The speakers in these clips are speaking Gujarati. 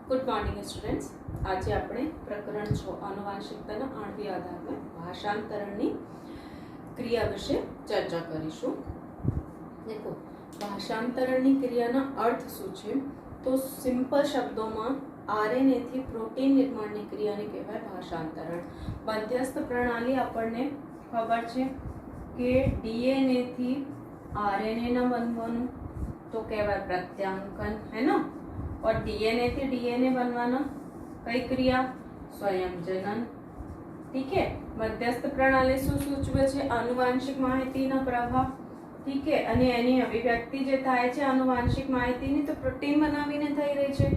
Good morning students. आज આપણે પ્રકરણ 6 આનુવંશિકતાના આણ્વિક આધારમાં ભાષાંતરણની ક્રિયા વિશે ચર્ચા કરીશું। देखो, ભાષાંતરણની ક્રિયાનો અર્થ શું છે? તો સિમ્પલ શબ્દોમાં આરએનએ થી પ્રોટીન નિર્માણની ક્રિયાને કહેવાય ભાષાંતરણ। મધ્યસ્થ પ્રણાલી આપણને ખબર છે કે ડીએનએ થી આરએનએ ના બનવાનું तो कहवाय प्रत्यांकन, है ना। और डीएनए थी डीएनए बनवाना कई क्रिया स्वयंजनन। ठीक है। मध्यस्थ प्रणाली શું સૂચવે છે? આનુવંશિક માહિતીનો પ્રવાહ। ठीक है। અને એની અભિવ્યક્તિ જે થાય છે આનુવંશિક માહિતીની તો પ્રોટીન બનાવીને થઈ રહી છે।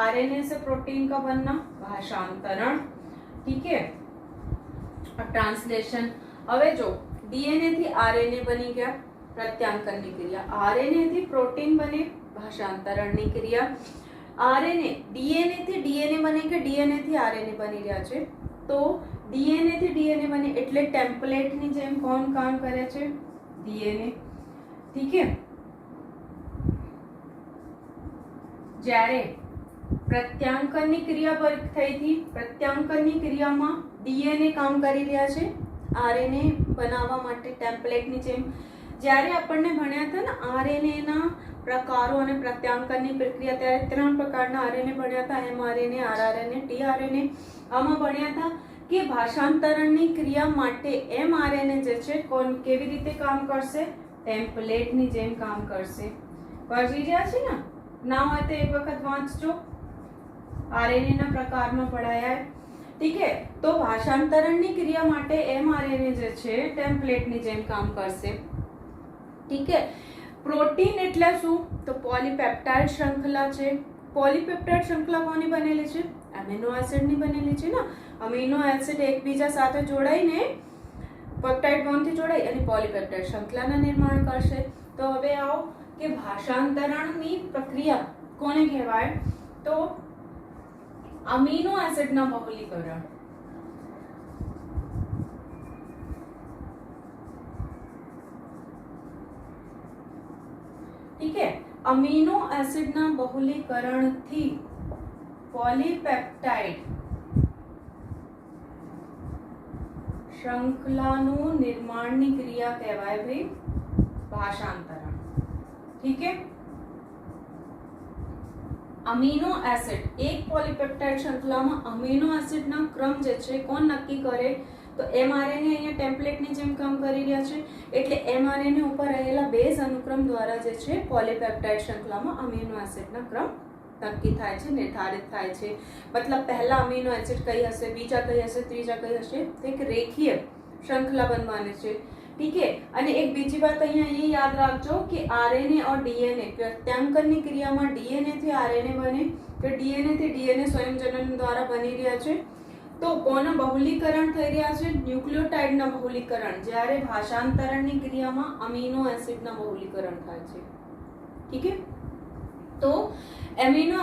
आरएनए से प्रोटीन का बनना भाषांतरण। ठीक है। और ट्रांसलेशन। હવે જો डीएनए थी आरएनए बनी गया प्रत्यांकन क्रिया, आरएनए थी प्रोटीन बने भाषांतरण क्रिया। आरएनए डीएनए थी डीएनए बने के डीएनए थी आरएनए बनी रहा छे तो डीएनए थी डीएनए बने એટલે ટેમ્પલેટ ની જેમ કોણ કામ કરે છે? डीएनए। ठीक है। જ્યારે પ્રત્યાંકનની ક્રિયા પર થઈ હતી, પ્રત્યાંકનની ક્રિયામાં डीएनए કામ કરી રહ્યા છે आरएनए બનાવવા માટે ટેમ્પલેટની જેમ। જ્યારે આપણને ભણ્યા હતા ને આરએનએ ના પ્રકારો અને પ્રત્યાંકનની પ્રક્રિયા, ત્યારે 3 પ્રકારના આરએનએ ભણ્યા હતા, એમઆરએનએ, આરઆરએનએ, ટીઆરએનએ। આમાં ભણ્યા હતા કે ભાષાંતરણની ક્રિયા માટે એમઆરએનએ જે છે કેવી રીતે કામ કરશે? ટેમ્પલેટની જેમ કામ કરશે। સમજી રહ્યા છે ને? ના હોય તો એક વખત વાંચજો, આરએનએ ના પ્રકારમાં પઢાયા है। ठीक है। तो ભાષાંતરણની ક્રિયા માટે એમઆરએનએ જે છે ટેમ્પલેટની જેમ કામ કરશે। ठीक है। प्रोटीन એટલે શું? તો પોલીપેપ્ટાઇડ શ્રૃંખલા છે। પોલીપેપ્ટાઇડ શ્રૃંખલા કોની બનેલી છે? એમિનો એસિડની બનેલી છે ને। અમીનો એસિડ એકબીજા સાથે જોડાઈને પેપ્ટાઇડ બોન્ડથી જોડાઈ અને પોલીપેપ્ટાઇડ શ્રૃંખલાના નિર્માણ કરશે। તો હવે આવો કે ભાષાંતરણની પ્રક્રિયા કોને કહેવાય? તો અમીનો એસિડના બહુલીકરણ। ठीक है। अमीनो एसिड ना बहुलीकरण थी पॉलीपेप्टाइड श्रृंखलानु निर्माणनी क्रिया कहवाय भाई भाषांतरण। ठीक है। अमीनो एसिड एक पॉलीपेप्टाइड श्रृंखला में अमीनो एसिड ना क्रम जे छे कोण नक्की करे? तो एमआरएनए અહીંયા ટેમ્પલેટની જેમ કામ કરી રહ્યા છે એટલે એમઆરએનએ ઉપર રહેલા બેઝ અનુક્રમ દ્વારા જે છે પોલીપેપ્ટાઇડ શ્રૃંખલામાં અમીનો એસિડના ક્રમ નક્કી થાય છે, નિર્ધારિત થાય છે। મતલબ પહેલા અમીનો એસિડ કઈ હશે, બીજા કઈ હશે, ત્રીજા કઈ હશે, તો એક રેખીય શ્રૃંખલા બનવાની છે। ठीक है। અને એક બીજી વાત અહીંયા એ યાદ રાખજો કે આરએનએ और डीएनए પ્રત્યાંકનની ક્રિયામાં डीएनए થી આરએનએ બને કે डीएनए થી डीएनए સ્વયંજનન દ્વારા બની રહ્યા છે। तो કોના બહુલીકરણ થઈ રહ્યા છે? ન્યુક્લિયોટાઇડના બહુલીકરણ। જ્યારે ભાષાંતરણની ક્રિયામાં અમીનો એસિડના બહુલીકરણ થાય છે। ठीक है। તો એમિનો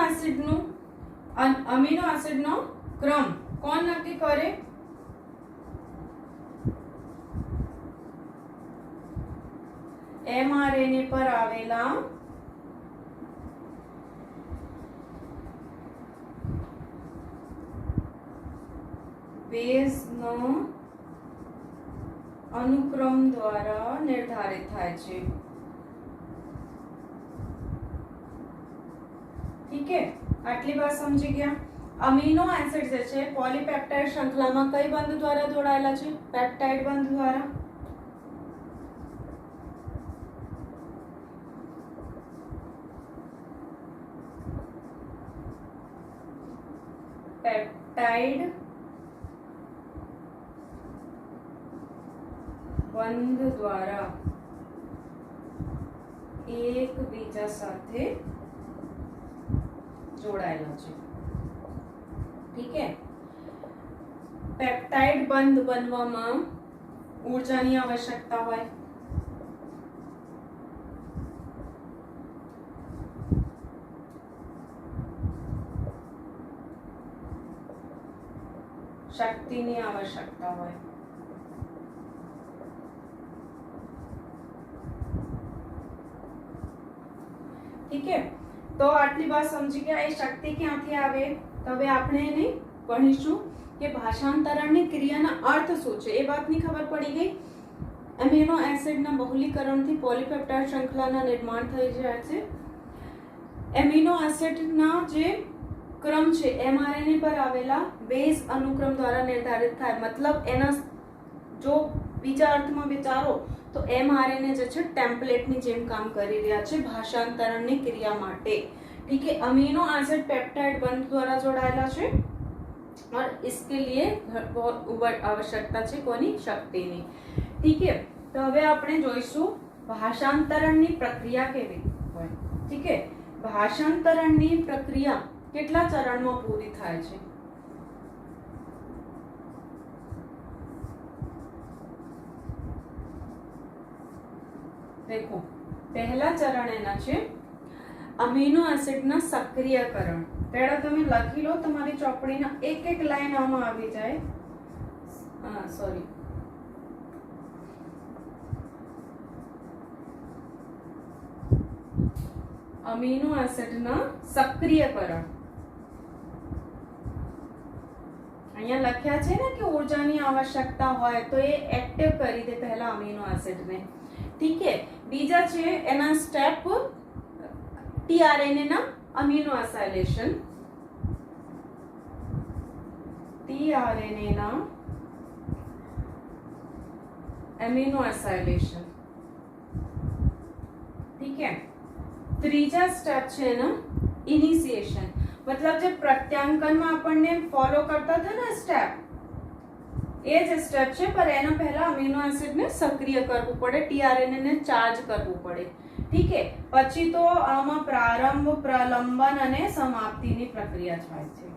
એસિડનો ક્રમ કોણ નક્કી કરે? એમઆરએનએ પર આવેલા बेस नो अनुक्रम द्वारा निर्धारित थाय छे। ठीक है। आटली बात समझी गया? अमीनो एसिड जे छे पॉलीपेप्टाइड श्रृंखला में कई बंध द्वारा जोड़ाયેલા છે? पेप्टाइड बंध द्वारा। पेप्टाइड बंध द्वारा एक बीजा साथे जोड़ाયેલા છે। ठीक है। पेप्टाइड बंध बनवामां ऊर्जानी आवश्यकता होय। शक्तिनी आवश्यकता होय। ठीक है। તો આટલી વાત સમજી ગયા એ શક્તિ ક્યાંથી આવે? તો હવે આપણે એને ભણીશું કે ભાષાંતરણની ક્રિયાના અર્થ શું છે. એ વાતની ખબર પડી ગઈ. એમિનો એસિડના બહુલીકરણથી પોલીપેપ્ટાઇડ શૃંખલાના નિર્માણ થઈ જાય છે. એમિનો એસિડના જે ક્રમ છે mRNA પર આવેલા બેઝ અનુક્રમ દ્વારા નિર્ધારિત થાય. મતલબ એના જો બીજા અર્થમાં વિચારો તો mRNA જે છે ટેમ્પલેટની જેમ કામ કરી રહ્યા છે ભાષાંતરણની ક્રિયા માટે. ठीक है, अमीनो एसिड पेप्टाइड बंध द्वारा जोड़ाયેલા છે और इसके लिए बहुत आवश्यकता છે કોની? શક્તિની. ठीक है, તો હવે આપણે જોઈશું ભાષાંતરણની પ્રક્રિયા કેવી હોય. ठीक है, ભાષાંતરણની પ્રક્રિયા કેટલા ચરણમાં પૂરી થાય છે? देखो, પહેલા ચરણ એના છે અમીનો એસિડના સક્રિયકરણ. પહેલા તમે લખી લો, તમારી ચોપડીના એક એક લાઈન આમાં આવી જાય. સોરી, અમીનો એસિડના સક્રિયકરણ અહીંયા લખ્યા છે ને કે ઊર્જાની આવશ્યકતા હોય તો એ એક્ટિવ કરી દે પહેલા અમીનો એસિડને. ઠીક है, બીજા છે એના સ્ટેપ tRNA ना अमीनो एसाइलेशन. tRNA ना अमीनो एसाइलेशन. ठीक है, ત્રીજા સ્ટેપ છે ना इनिशिएशन. मतलब जब प्रत्यांकन में આપણને ફોલો કરતા હતા ને સ્ટેપ, એ જ સ્ટેપ છે પર એના પહેલા અમીનો એસિડ ને સક્રિય કરવું પડે, tRNA ને ચાર્જ કરવું પડે. ठीक है, પછી તો આમાં પ્રારંભ, પ્રલંબન અને સમાપ્તિની પ્રક્રિયા થાય છે.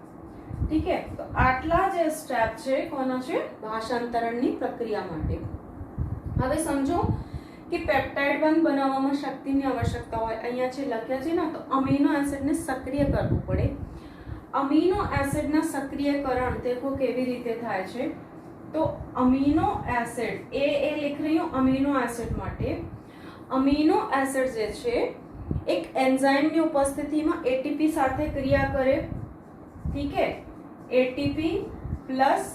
ठीक है, તો આટલા જે સ્ટેપ છે કોના છે? ભાષાંતરણની પ્રક્રિયા માટે. હવે સમજો કે પેપ્ટાઇડ બંધ બનાવવામાં શક્તિની આવશ્યકતા હોય. અહીંયા છે લખ્યા છે ને, તો અમીનો એસિડને સક્રિય કરવું પડે. અમીનો એસિડના સક્રિયકરણ देखो કેવી રીતે થાય છે. તો અમીનો એસિડ એ લખ રહી હું અમીનો એસિડ માટે. અમીનો એસિડ જે છે એક એન્ઝાઇમની ઉપસ્થિતિમાં એટીપી સાથે ક્રિયા કરે. ઠીક है, એટીપી પ્લસ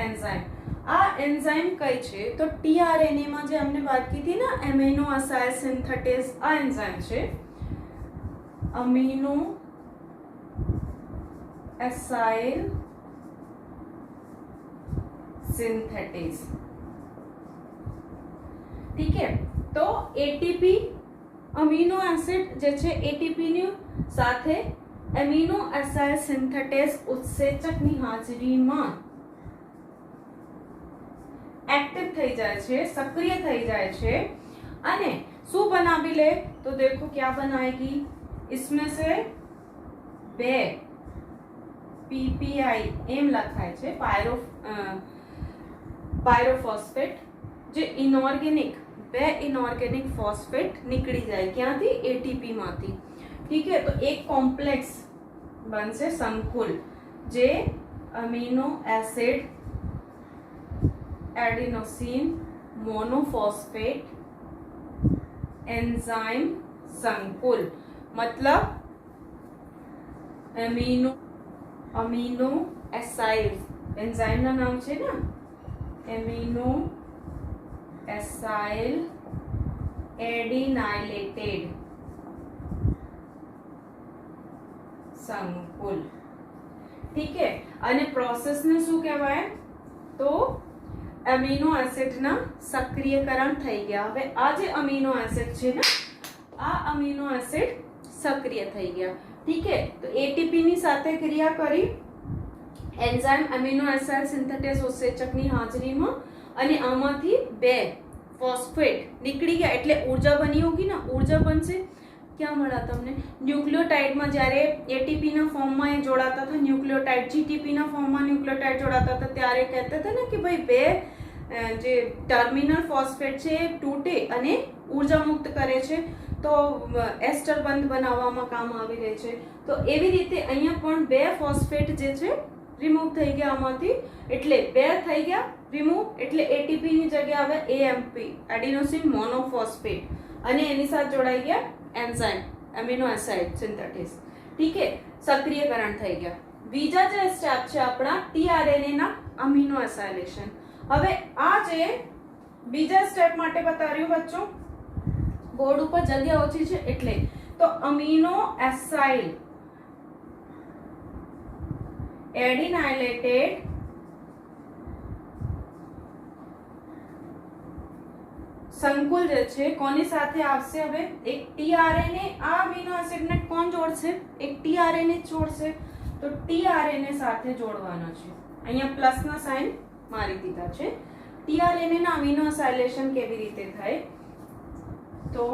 એન્ઝાઇમ. આ એન્ઝાઇમ કઈ છે? તો ટીઆરએનએ માં જે हमने વાત की थी ना, એમિનો એસાઇલ સિન્થેટેઝ, આ એન્ઝાઇમ છે અમીનો એસાઇલ સિન્થેટેઝ. ठीक है, तो एटीपी अमीनो एसिड जे छे एटीपी ની સાથે એમિનો એસાઇલ સિન્થેટેઝ ઉત્સેચકની હાજરીમાં एक्टिव થઈ જાય છે, સક્રિય થઈ જાય છે અને શું બનાવી લે? तो देखो क्या बनाएगी. इसमें से 2 पीपीआई एम લખાય છે પાયરોફોસ્ફેટ, જે ઇનઓર્ગેનિક इनऑर्गेनिक फॉस्फेट निकली जाए क्या थी? एटीपी माथी. ठीक है, तो एक कॉम्प्लेक्स बनसे संकुल जे amino acid adenosine monophosphate enzyme संकुल. मतलब अमीनो एसाइल एंजाइम ना नाम छे ना, एमिनो एसाइल एडिनाइलेटेड संकुल. ठीक है, અને પ્રોસેસ ને શું કહેવાય? તો એમિનો એસિડ ના સક્રિયકરણ થઈ ગયા. હવે આ જે અમીનો એસિડ છે ને, આ અમીનો એસિડ સક્રિય થઈ ગયા. ठीक है, તો એટીપી ની સાથે ક્રિયા કરી એન્ઝાઇમ એમિનો એસાઇલ સિન્થેટેઝ ઉત્સેચકની હાજરીમાં અને આમાંથી 2 ફોસ્ફેટ નીકળી ગયા એટલે ઊર્જા બની હોગી ना. ऊर्जा बनसे क्या મળા તમને? ન્યુક્લિયોટાઇડ માં જ્યારે એટીપી ના ફોર્મ માં એ જોડાતા હતા, ન્યુક્લિયોટાઇડ જીટીપી ના ફોર્મ માં ન્યુક્લિયોટાઇડ જોડાતા હતા, ત્યારે કહેતા હતા ને કે ભાઈ 2 જે ટર્મિનલ ફોસ્ફેટ છે તૂટે અને ઊર્જા મુક્ત કરે છે, તો એસ્ટર બંધ બનાવવામાં કામ આવી રહે છે. તો એવી રીતે અહીંયા પણ 2 ફોસ્ફેટ જે છે रिमूव થઈ ગયા આમાંથી, એટલે 2 થઈ ગયા रिमूव, એટલે એટીપી ની જગ્યા આવે એએમપી એડિનોસિન મોનોફોસ્ફેટ અને એની સાથે જોડાઈ ગયા એન્ઝાઇમ એમિનો એસિડ સિન્થેસિસ. ઠીક છે, સક્રિયકરણ થઈ ગયા. બીજા જે સ્ટેપ છે આપણા ટીઆરએનએ ના અમીનો એસાઇલેશન. હવે આ જે બીજા સ્ટેપ માટે બતાવ્યું બચ્ચો, બોર્ડ ઉપર જગ્યા ઓછી છે એટલે, તો અમીનો એસાઇલ એડિનાઇલેટેડ સંકુલ જે છે કોની સાથે આવશે? હવે એક ટીઆરએનએ, આ અમીનો એસિડ ને કોણ જોડશે? એક ટીઆરએનએ જોડશે. તો ટીઆરએનએ સાથે જોડવાનો છે. અહીંયા પ્લસ ના સાઇન મારી દીધા છે. ટીઆરએનએ ના અમીનો એસાઇલેશન કેવી રીતે થાય? તો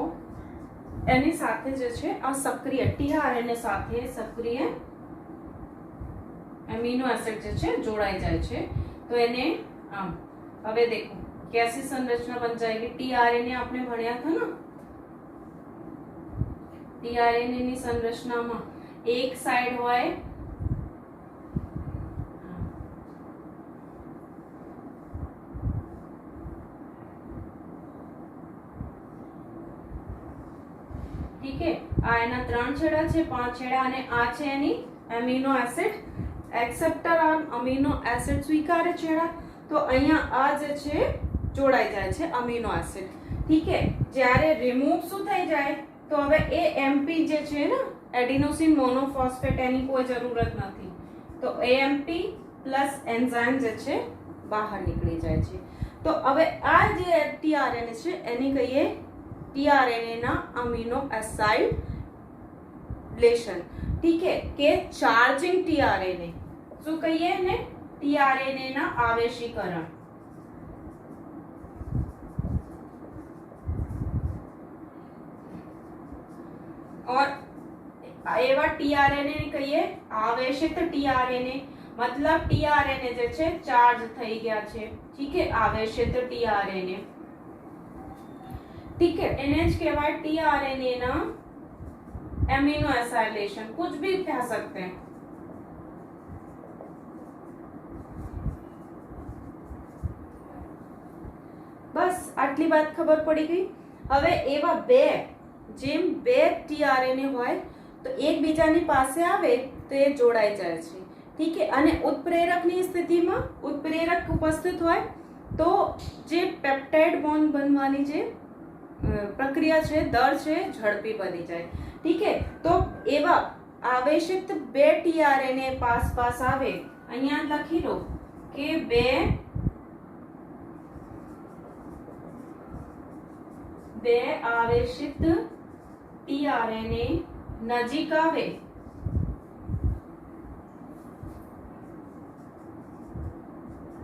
એની સાથે જે છે આ સક્રિય ટીઆરએનએ સાથે સક્રિય એમિનો એસિડ જે છે જોડાઈ જાય છે. તો એને આમ, હવે देखो कैसी संरचना बन जाएगी. टीआरएनए आपने भण्या था ना, टीआरएनए ની સંરચનામાં એક સાઈડ હોય ઠીક है, આ એના 3 છેડા છે, 5 છેડા, અને આ છે એની amino acid acceptor arm, amino acid સ્વીકારે છેડા. તો અહીંયા આ જે છે જોડાઈ જાય છે અમીનો એસિડ. ઠીક है, જ્યારે રિમૂવ શું થઈ જાય? તો હવે એ એમપી જે છે ને એડિનોસિન મોનોફોસ્ફેટ, એની કોઈ જરૂરત નથી. તો એએમપી પ્લસ એન્ઝાઇમ જે છે બહાર નીકળી જાય છે. તો હવે આ જે ટીઆરએનએ છે એની કહીએ टीआरएनए ना अमीनो एसाइलेशन. ठीक है, के चार्जिंग टीआरएनए શું કહીએ ને? ટીઆરએનએ ના આવેશીકરણ. और એવા ટીઆરએનએ ને કહીએ આવેશિત ટીઆરએનએ. मतलब ટીઆરએનએ જે છે ચાર્જ થઈ ગયા છે. ठीक है, આવેશિત ટીઆરએનએ. ठीक है, इन्हें कहवाय टीआरएनए ना एमिनो एसाइलेशन. कुछ भी कह सकते हैं. बस આટલી વાત ખબર પડી ગઈ. હવે એવા બે જેમ બે ટીઆરએનએ હોય તો એકબીજાની પાસે આવે તો એ જોડાઈ જાય છે. ઠીક है, અને ઉત્પ્રેરકની સ્થિતિમાં ઉત્પ્રેરક ઉપસ્થિત હોય તો જે પેપ્ટાઇડ બોન્ડ બનવાની જે પ્રક્રિયા છે, દર છે, ઝડપી બની જાય. ઠીક है, તો એવા આવેશિત બે ટીઆરએનએ પાસ આવે. અહીંયા લખી લો કે બે આવેશિત ટીઆરએનએ નજીક આવે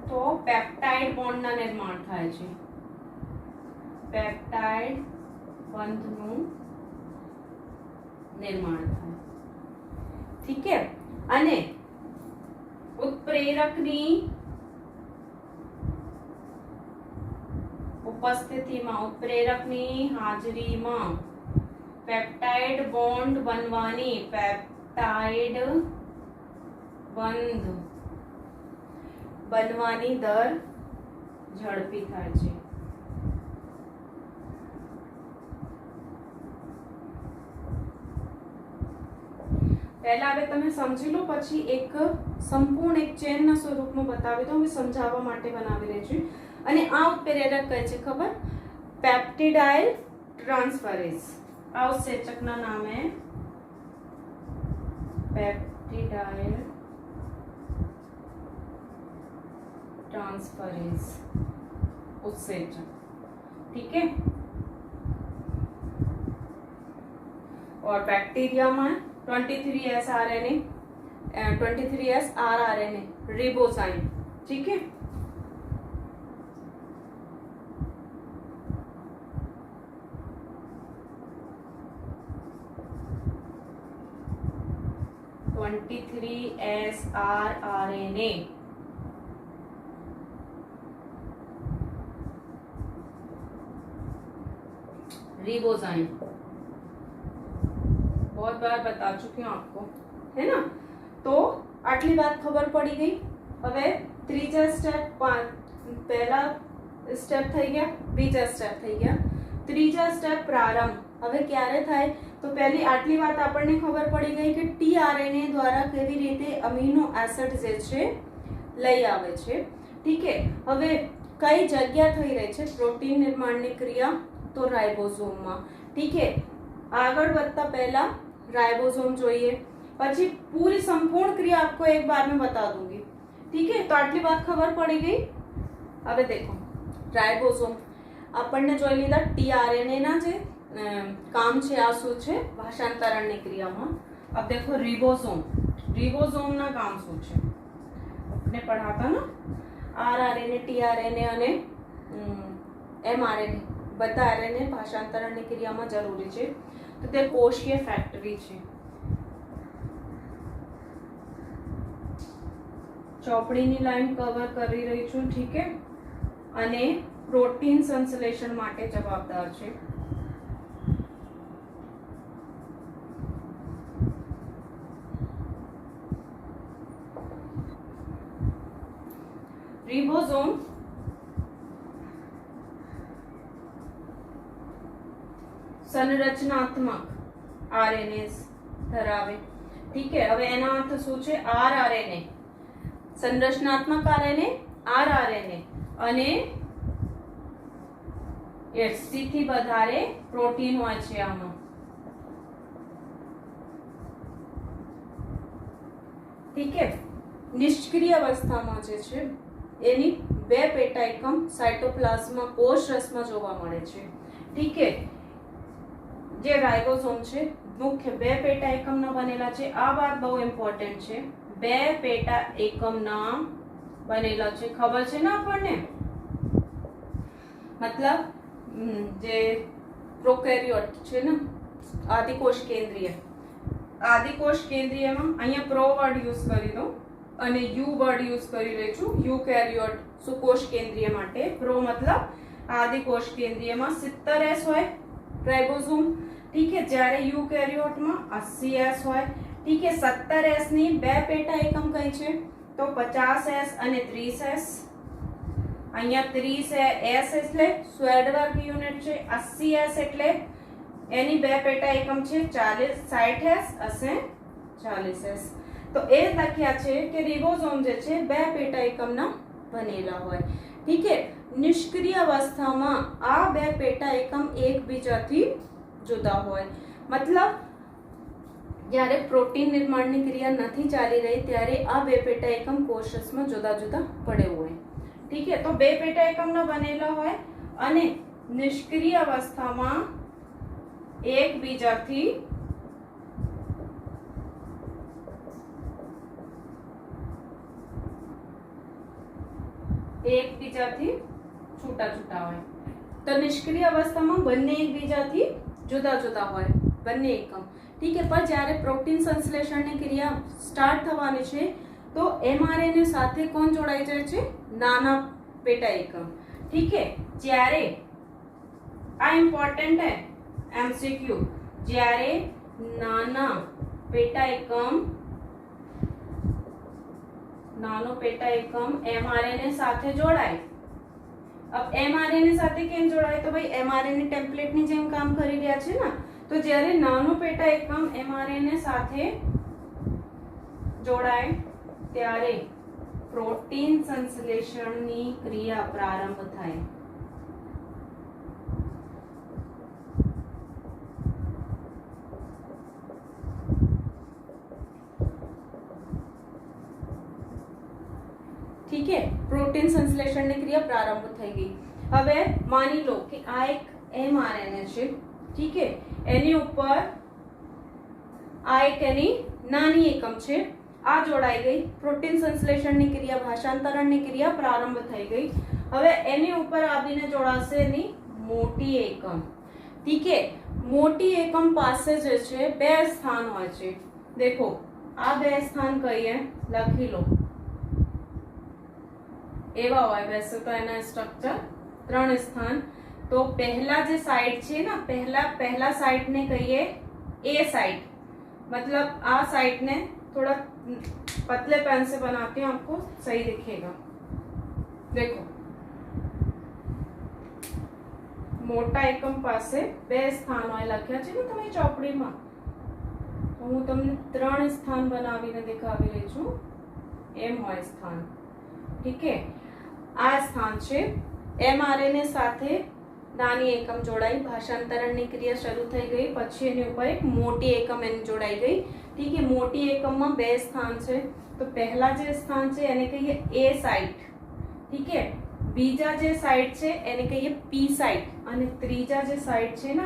તો પેપ્ટાઇડ બોન્ડના નિર્માણ થાય છે. પેપ્ટાઇડ બંધનું નિર્માણ થાય. ઠીક है, અને ઉત્પ્રેરકની ઉપસ્થિતિમાં, ઉત્પ્રેરકની હાજરીમાં પેપ્ટાઇડ બોન્ડ બનવાની, પેપ્ટાઇડ બંધ બનવાની દર ઝડપી થાય છે. પહેલા હવે તમે સમજી લો, પછી એક સંપૂર્ણ એક ચેનના સ્વરૂપમાં બતાવી દઉં. હું સમજાવવા માટે બનાવી રહી છું. અને આ ઉત્પ્રેરક કહે છે ખબર? પેપ્ટિડાઇલ ટ્રાન્સફરેઝ. આ ઉત્સેચકના નામ है પેપ્ટિડાઇલ ट्रांसफरेज उत्सेचक. ठीक है, और बैक्टीरिया में 23S RNA 23S rRNA रिबोसाइन. ठीक है, RNA रिबोसाइन. बहुत बार बता चुकी हूँ आपको, है ना? तो आटली बात खबर पड़ी गई. હવે ત્રીજા સ્ટેપ, પહેલા સ્ટેપ થઈ ગયા, બીજા સ્ટેપ થઈ ગયા. ત્રીજા સ્ટેપ પ્રારંભ. હવે ક્યારે થાય? તો પહેલી આટલી વાત આપણને ખબર પડી ગઈ કે ટીઆરએનએ દ્વારા કેવી રીતે અમીનો એસિડ જે છે લઈ આવે છે. ઠીક છે. હવે કઈ જગ્યા થઈ રહી છે પ્રોટીન નિર્માણની ક્રિયા? તો રાइबोसोम. ઠીક છે. આગળ વધતા પહેલા राइबोसोम જોઈએ, પછી પૂરી સંપૂर्ण ક્રિયા आपको एक बार में बता दूंगी. ठीक है. तो આટલી વાત ખબર પડી ગઈ. હવે દેખો રાइबोसोम આપણને જોઈ લીધા ટીઆરએનએ ના જે કામ છે આ શું છે ભાષાંતરણની ક્રિયામાં. अब देखो रिबोसोम. रिबोसोम ના કામ શું છે આપણે પઢાતા ને આરઆરએનએ, ટીઆરએનએ અને એમઆરએનએ બધા આરએનએ ભાષાંતરણની ક્રિયામાં જરૂરી છે. તો તે કોષીય ફેક્ટરી છે. ચોપડીની લાઈન કવર કરી રહી છું. ઠીક છે. અને પ્રોટીન સંશ્લેષણ માટે જવાબદાર છે. रिबोसोम संरचनात्मक आरएनएस ધરાવે. ઠીક છે. હવે એનો અર્થ શું છે? આરઆરએનએ સંરચનાત્મક આરએનએ, આરઆરએનએ અને 80 થી વધારે પ્રોટીન હોય છે આમાં. ઠીક છે. નિષ્ક્રિય અવસ્થામાં જે છે એની બે પેટા એકમ સાયટોપ્લાઝમમાં કોષ રસમાં જોવા મળે છે. ઠીક છે. જે રાइबोसोम છે મુખ્ય બે પેટા એકમના બનેલા છે. આ વાત બહુ ઇમ્પોર્ટન્ટ છે. બે પેટા એકમના બનેલા છે. ખબર છે ને આપણને? મતલબ જે પ્રોકેરિયોટ છે ને આદિકોષ કેન્દ્રીય, આદિકોષ કેન્દ્રીયમાં અહીંયા પ્રો વર્ડ યુઝ કરી દો અને યુ વર્ડ યુઝ કરી રહી છું. યુકેરિયોટ સુકોષ કેન્દ્રીય માટે પ્રો મતલબ આદિકોષ કેન્દ્રીયમાં 70S હોય રાइबोसोम. ઠીક છે. જ્યારે યુકેરિયોટમાં 80S હોય. ઠીક છે. 70S ની બે પેટા એકમ કઈ છે? તો 50S અને 30S. અહીંયા 30S એટલે સ્વેડવર્ગ યુનિટ છે. 80S એટલે એની બે પેટા એકમ છે 60S અને 40S. તો એ લખ્યા છે કે રિબોસોમ જે છે બે પેટા એકમના બનેલા હોય. ઠીક છે. નિષ્ક્રિય અવસ્થામાં આ બે પેટા એકમ એકબીજાથી જુદા હોય. મતલબ જ્યારે પ્રોટીન નિર્માણની ક્રિયા નથી ચાલી રહી ત્યારે આ બે પેટા એકમ કોષમાં જુદા જુદા પડે હોય. ઠીક છે. તો બે પેટા એકમના બનેલા હોય અને નિષ્ક્રિય અવસ્થામાં એકબીજાથી છૂટા છૂટા હોય. તો નિષ્ક્રિય અવસ્થામાં બંને એકબીજાથી જુદા જુદા હોય બંને એકમ. ઠીક છે. પણ જ્યારે પ્રોટીન સંશ્લેષણની ક્રિયા સ્ટાર્ટ થવાની છે તો એમઆરએનએ સાથે કોણ જોડાઈ જાય છે? નાના પેટા એકમ. ઠીક છે. જ્યારે આ ઇમ્પોર્ટન્ટ है एमसीक्यू. જ્યારે નાનો પેટા એકમ એમઆરએનએ સાથે જોડાય. अब एमआरएनए સાથે કેમ જોડાય? તો ભાઈ એમઆરએનએ ટેમ્પલેટની જેમ કામ કરી રહ્યા છે ને. તો જ્યારે નાનો પેટા એકમ એમઆરએનએ સાથે જોડાય ત્યારે પ્રોટીન સંશ્લેષણની ક્રિયા પ્રારંભ થાય. ठीक है. प्रोटीन संश्लेषण ની ક્રિયા પ્રારંભ થઈ ગઈ. હવે માની લો કે આ એક એમઆરએનએ છે. ઠીક છે. એની ઉપર આ એક એની નાની એકમ છે. આ જોડાઈ ગઈ. પ્રોટીન સંશ્લેષણની ક્રિયા ભાષાંતરણની ક્રિયા પ્રારંભ થઈ ગઈ. હવે એની ઉપર આવીને જોડાશે એની મોટી એકમ. ઠીક છે. મોટી એકમ પાસે જે છે બે સ્થાન હોય છે. દેખો આ બે સ્થાન કહીએ લખી લો. એવા હોય વैसे તો એના સ્ટ્રક્ચર ત્રણ સ્થાન. તો પહેલા જે સાइड છે ને पहला साइड ने कहिए ए साइड. मतलब आ साइड ने थोड़ा पतले पेन से बनाती हूँ आपको सही दिखेगा. देखो મોટા એકમ પાસે બે સ્થાન હોય, લખ્યા છે ને તમે ચોપડીમાં, તો હું તમને 3 સ્થાન બનાવીને દેખાવી રહી છું. એમ હોય સ્થાન. ઠીક છે, આ સ્થાન છે. mRNA સાથે નાની એકમ જોડાઈ, ભાષાંતરણની ક્રિયા શરૂ થઈ ગઈ, પછી એની ઉપર એક મોટી એકમ એની જોડાઈ ગઈ. ઠીક છે, મોટી એકમમાં બે સ્થાન છે. તો પહેલા જે સ્થાન છે એને કહીએ એ સાઇટ. ઠીક છે, બીજા જે સાઇટ છે એને કહીએ પી સાઇટ, અને ત્રીજા જે સાઇટ છે ને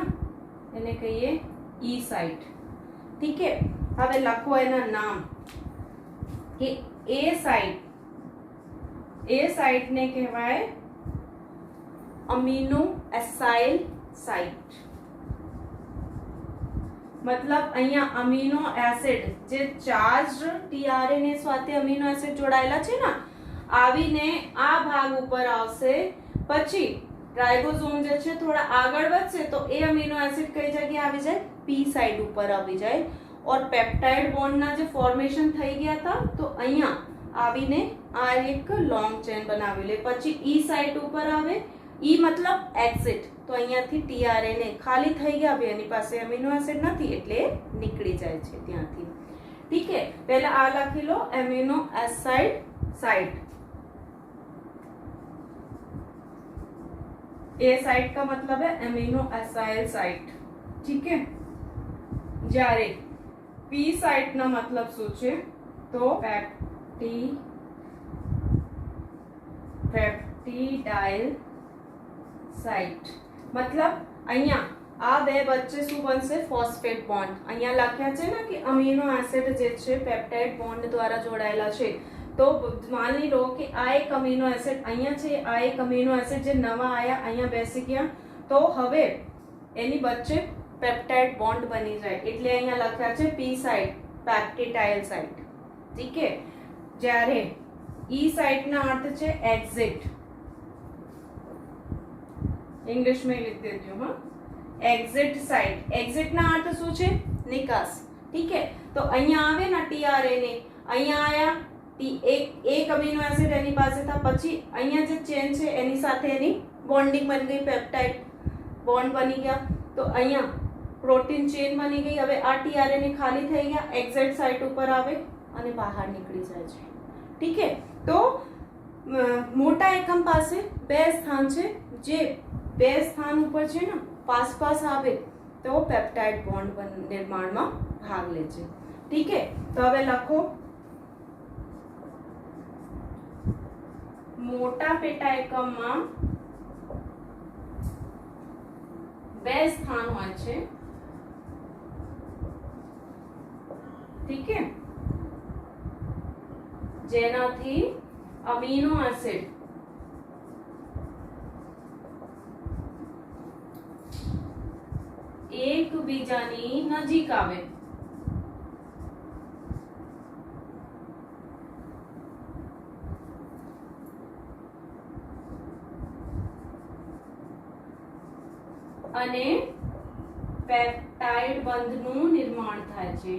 એને કહીએ ઈ સાઇટ. ઠીક છે, હવે લખો એના નામ કે એ સાઇટ ને કહેવાય અમીનો એસાઇલ સાઇટ. મતલબ અહીંયા અમીનો એસિડ જે ચાર્જ ટીઆરએનએ સાથે અમીનો એસિડ જોડાયેલા છે ને, આવીને આ ભાગ ઉપર આવશે. પછી રાઇબોસોમ જે છે થોડા આગળ વધશે તો એ અમીનો એસિડ કઈ જગ્યાએ આવી જાય? પી સાઇડ ઉપર આવી જાય. और पेप्टाइड बॉन्ड ना जो फॉर्मेशन થઈ ગયા હતા તો અહીંયા આવીને આ એક લોંગ ચેન બનાવી લે. પછી ઈ સાઇટ ઉપર આવે, ઈ મતલબ એક્ઝિટ, તો અહીંયાથી ટીઆરએનએ ખાલી થઈ ગયા, હવે એની પાસે એમિનો એસિડ નથી એટલે નીકળી જાય છે ત્યાંથી. ઠીક છે, પહેલા આ લખી લો એમિનો એસાઇડ साइट. ए साइट का मतलब है एमिनो एसाइल साइट. ठीक है, જ્યારે પી સાઇટ નો મતલબ શું છે તો પેપ્ટિડાઇલ સાઇટ. મતલબ અહીંયા આ બે વચ્ચે શું બનશે? Phosphate bond. અહીંયા લખ્યા છે ને કે અમીનો એસિડ જે છે પેપ્ટાઇડ બોન્ડ દ્વારા જોડાયેલા છે. તો માની લો કે આ એક અમીનો એસિડ અહીંયા છે, આ એક અમીનો એસિડ જે નવા આયા અહીંયા બેસી ગયા, તો હવે એની વચ્ચે પેપ્ટાઇડ બોન્ડ બની જાય એટલે અહીંયા લખ્યા છે પી સાઇટ, પેપ્ટિડાઇલ સાઇટ. ઠીક है, જ્યારે ઈ સાઇટ ના અર્થ છે એક્ઝિટ. इंग्लिश में लिख देती हूँ. हाँ, एग्जिट साइट. एग्जिट ना अर्थ શું છે? નિકાસ. ઠીક है, તો અહીંયા આવે ને ટીઆરએનએ, અહીંયા આયા એક અમીનો એસિડ એની પાસે था, પછી અહીંયા જે ચેન છે એની સાથે એની બોન્ડિંગ બની ગઈ, પેપ્ટાઇડ બોન્ડ બની ગયા, તો અહીંયા પ્રોટીન ચેન બની ગઈ. હવે આ ટીઆરએનએ ખાલી થઈ ગયા, એક્ઝિટ સાઇટ ઉપર આવે અને બહાર નીકળી જાય છે. ઠીક है, તો મોટા એકમ પાસે બે સ્થાન છે, જે બે સ્થાન ઉપર છે ને પાસ આવે તો પેપ્ટાઇડ બોન્ડ નિર્માણમાં ભાગ લે છે. ઠીક है, તો હવે લખો મોટા પેટા એકમમાં બે સ્થાન હોય છે. ઠીક है, જેનાથી અમીનો એસિડ એકબીજાની નજીક આવે. અને પેપ્ટાઇડ બંધનું નિર્માણ થાય છે.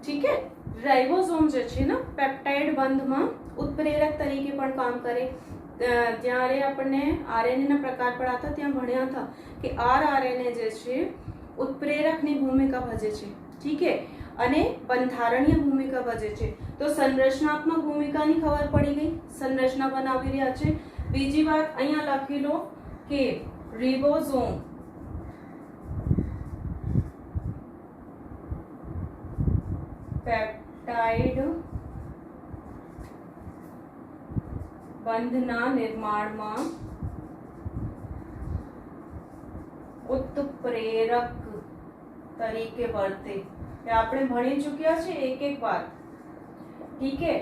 ઠીક है, રાઇબોસોમ જે છે ને પેપ્ટાઇડ બંધમાં ઉત્પ્રેરક તરીકે પણ કામ કરે. જ્યારે આપણને આરએનએ ના પ્રકાર પડા હતા ત્યાં ભણ્યા હતા કે આરએનએ જે છે ઉત્પ્રેરકની ભૂમિકા ભજે છે. ઠીક है, અને બંધારણીય ભૂમિકા ભજે છે. તો સંરચનાત્મક ભૂમિકાની ખબર પડી ગઈ, સંરચના બનાવી રહ્યા છે. બીજી વાત અહીંયા લખી લો કે રિબોઝોમ પેપ્ટાઇડ બંધના નિર્માણમાં ઉત્પ્રેરક તરીકે વર્તે. આપણે ભણી ચૂક્યા છે એક વાત. ठीक है,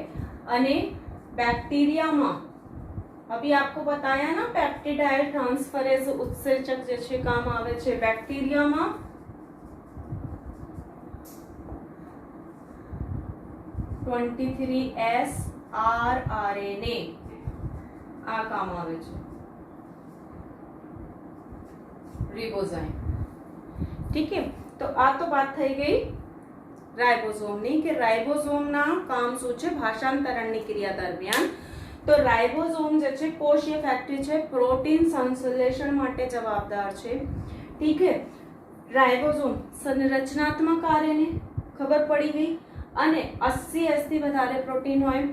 અને બેક્ટેરિયામાં अभी आपको बताया ना पेप्टिडाइल ट्रांसफरेज उत्सेचक જે છે કામ આવે છે. બેક્ટેરિયામાં RNA આ કામ આવે છે, રિબોઝાઇમ. ठीक है, तो આ તો વાત થઈ ગઈ રાઇબોઝોમની કે રાઇબોઝોમના કામ શું છે ભાષાંતરણની ક્રિયા દરમિયાન. તો રાઇબોઝોમ જે છે કોષીય ફેક્ટરી છે, પ્રોટીન સંશ્લેષણ માટે જવાબદાર છે. ઠીક है. રાઇબોઝોમ સંરચનાત્મક કાર્યને ખબર પડી ગઈ અને 80 થી વધારે પ્રોટીન હોય.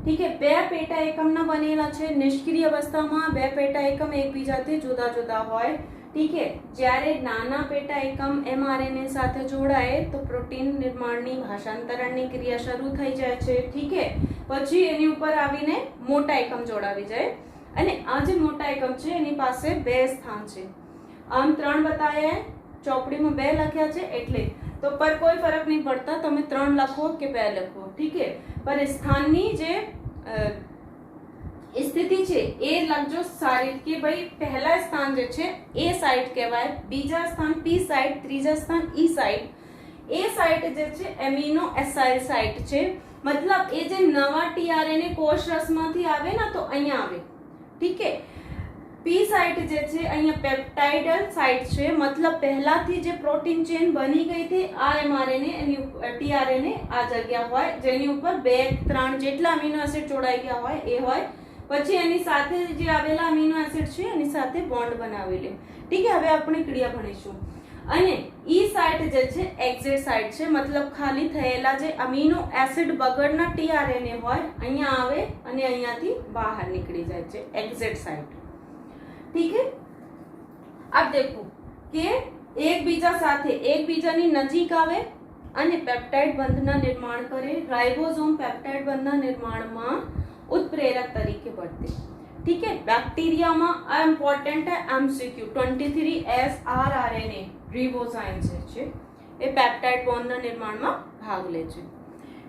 ઠીક है. બે પેટા એકમના બનેલા છે. નિષ્ક્રિય અવસ્થામાં બે પેટા એકમ એકબીજાથી જુદા જુદા હોય. ઠીક है. જ્યારે નાના પેટા એકમ mRNA સાથે જોડાય તો પ્રોટીન નિર્માણની ભાષાંતરણની ક્રિયા શરૂ થઈ જાય છે. ઠીક है. પછી એની ઉપર આવીને મોટા એકમ જોડાવી જાય અને આ જે મોટા એકમ છે એની પાસે બે સ્થાન છે. આમ 3 બતાયા है, ચોપડીમાં 2 લખ્યા છે એટલે તો પર કોઈ ફરક નહીં પડતા, તમે 3 લખો કે 2 લખો. ઠીક है. પર સ્થાનની જે સ્થિતિ છે એ લખજો સારી કે ભાઈ પહેલા સ્થાન જે છે એ સાઇટ કહેવાય, બીજા સ્થાન પી સાઇટ, ત્રીજા સ્થાન ઈ સાઇટ. એ સાઇટ જે છે એમિનો એસાઇલ સાઇટ છે. મતલબ એ જે નવા ટીઆરએનએ કોષ રસમાંથી આવે ને તો અહીંયા આવે. ઠીક है. પી સાઇટ જે છે અહીંયા પેપ્ટાઇડલ સાઇટ છે. મતલબ પહેલાથી જે પ્રોટીન ચેન બની ગઈ હતી આ એમઆરએનએ એની ટીઆરએનએ આ જગ્યા હોય જેની ઉપર 2-3 જેટલા અમીનો એસિડ જોડાઈ ગયા હોય એ હોય. પછી એની સાથે જે આવેલા અમીનો એસિડ છે એની સાથે બોન્ડ બનાવી લે. ઠીક है. હવે આપણે ક્રિયા ભણીશું. અને ઈ સાઇટ જે છે એક્ઝિટ સાઇટ છે. મતલબ ખાલી થયેલા જે અમીનો એસિડ બગડના ટીઆરએનએ હોય અહીંયા આવે અને અહીંયાથી બહાર નીકળી જાય છે, એક્ઝિટ સાઇટ. ठीक है. अब देखो કે એકબીજા સાથે એકબીજાની નજીક આવે અને પેપ્ટાઇડ બંધના નિર્માણ કરે. રાઇબોઝોમ પેપ્ટાઇડ બંધના નિર્માણમાં उत्प्रेरक तरीके बढ़ते. ठीक है. बैक्टीरिया में आ इम्पोर्टेंट है एमसीक्यू 23S rRNA रिबोसाइन છે એ પેપ્ટાઇડ બોન્ડના નિર્માણમાં ભાગ લે છે.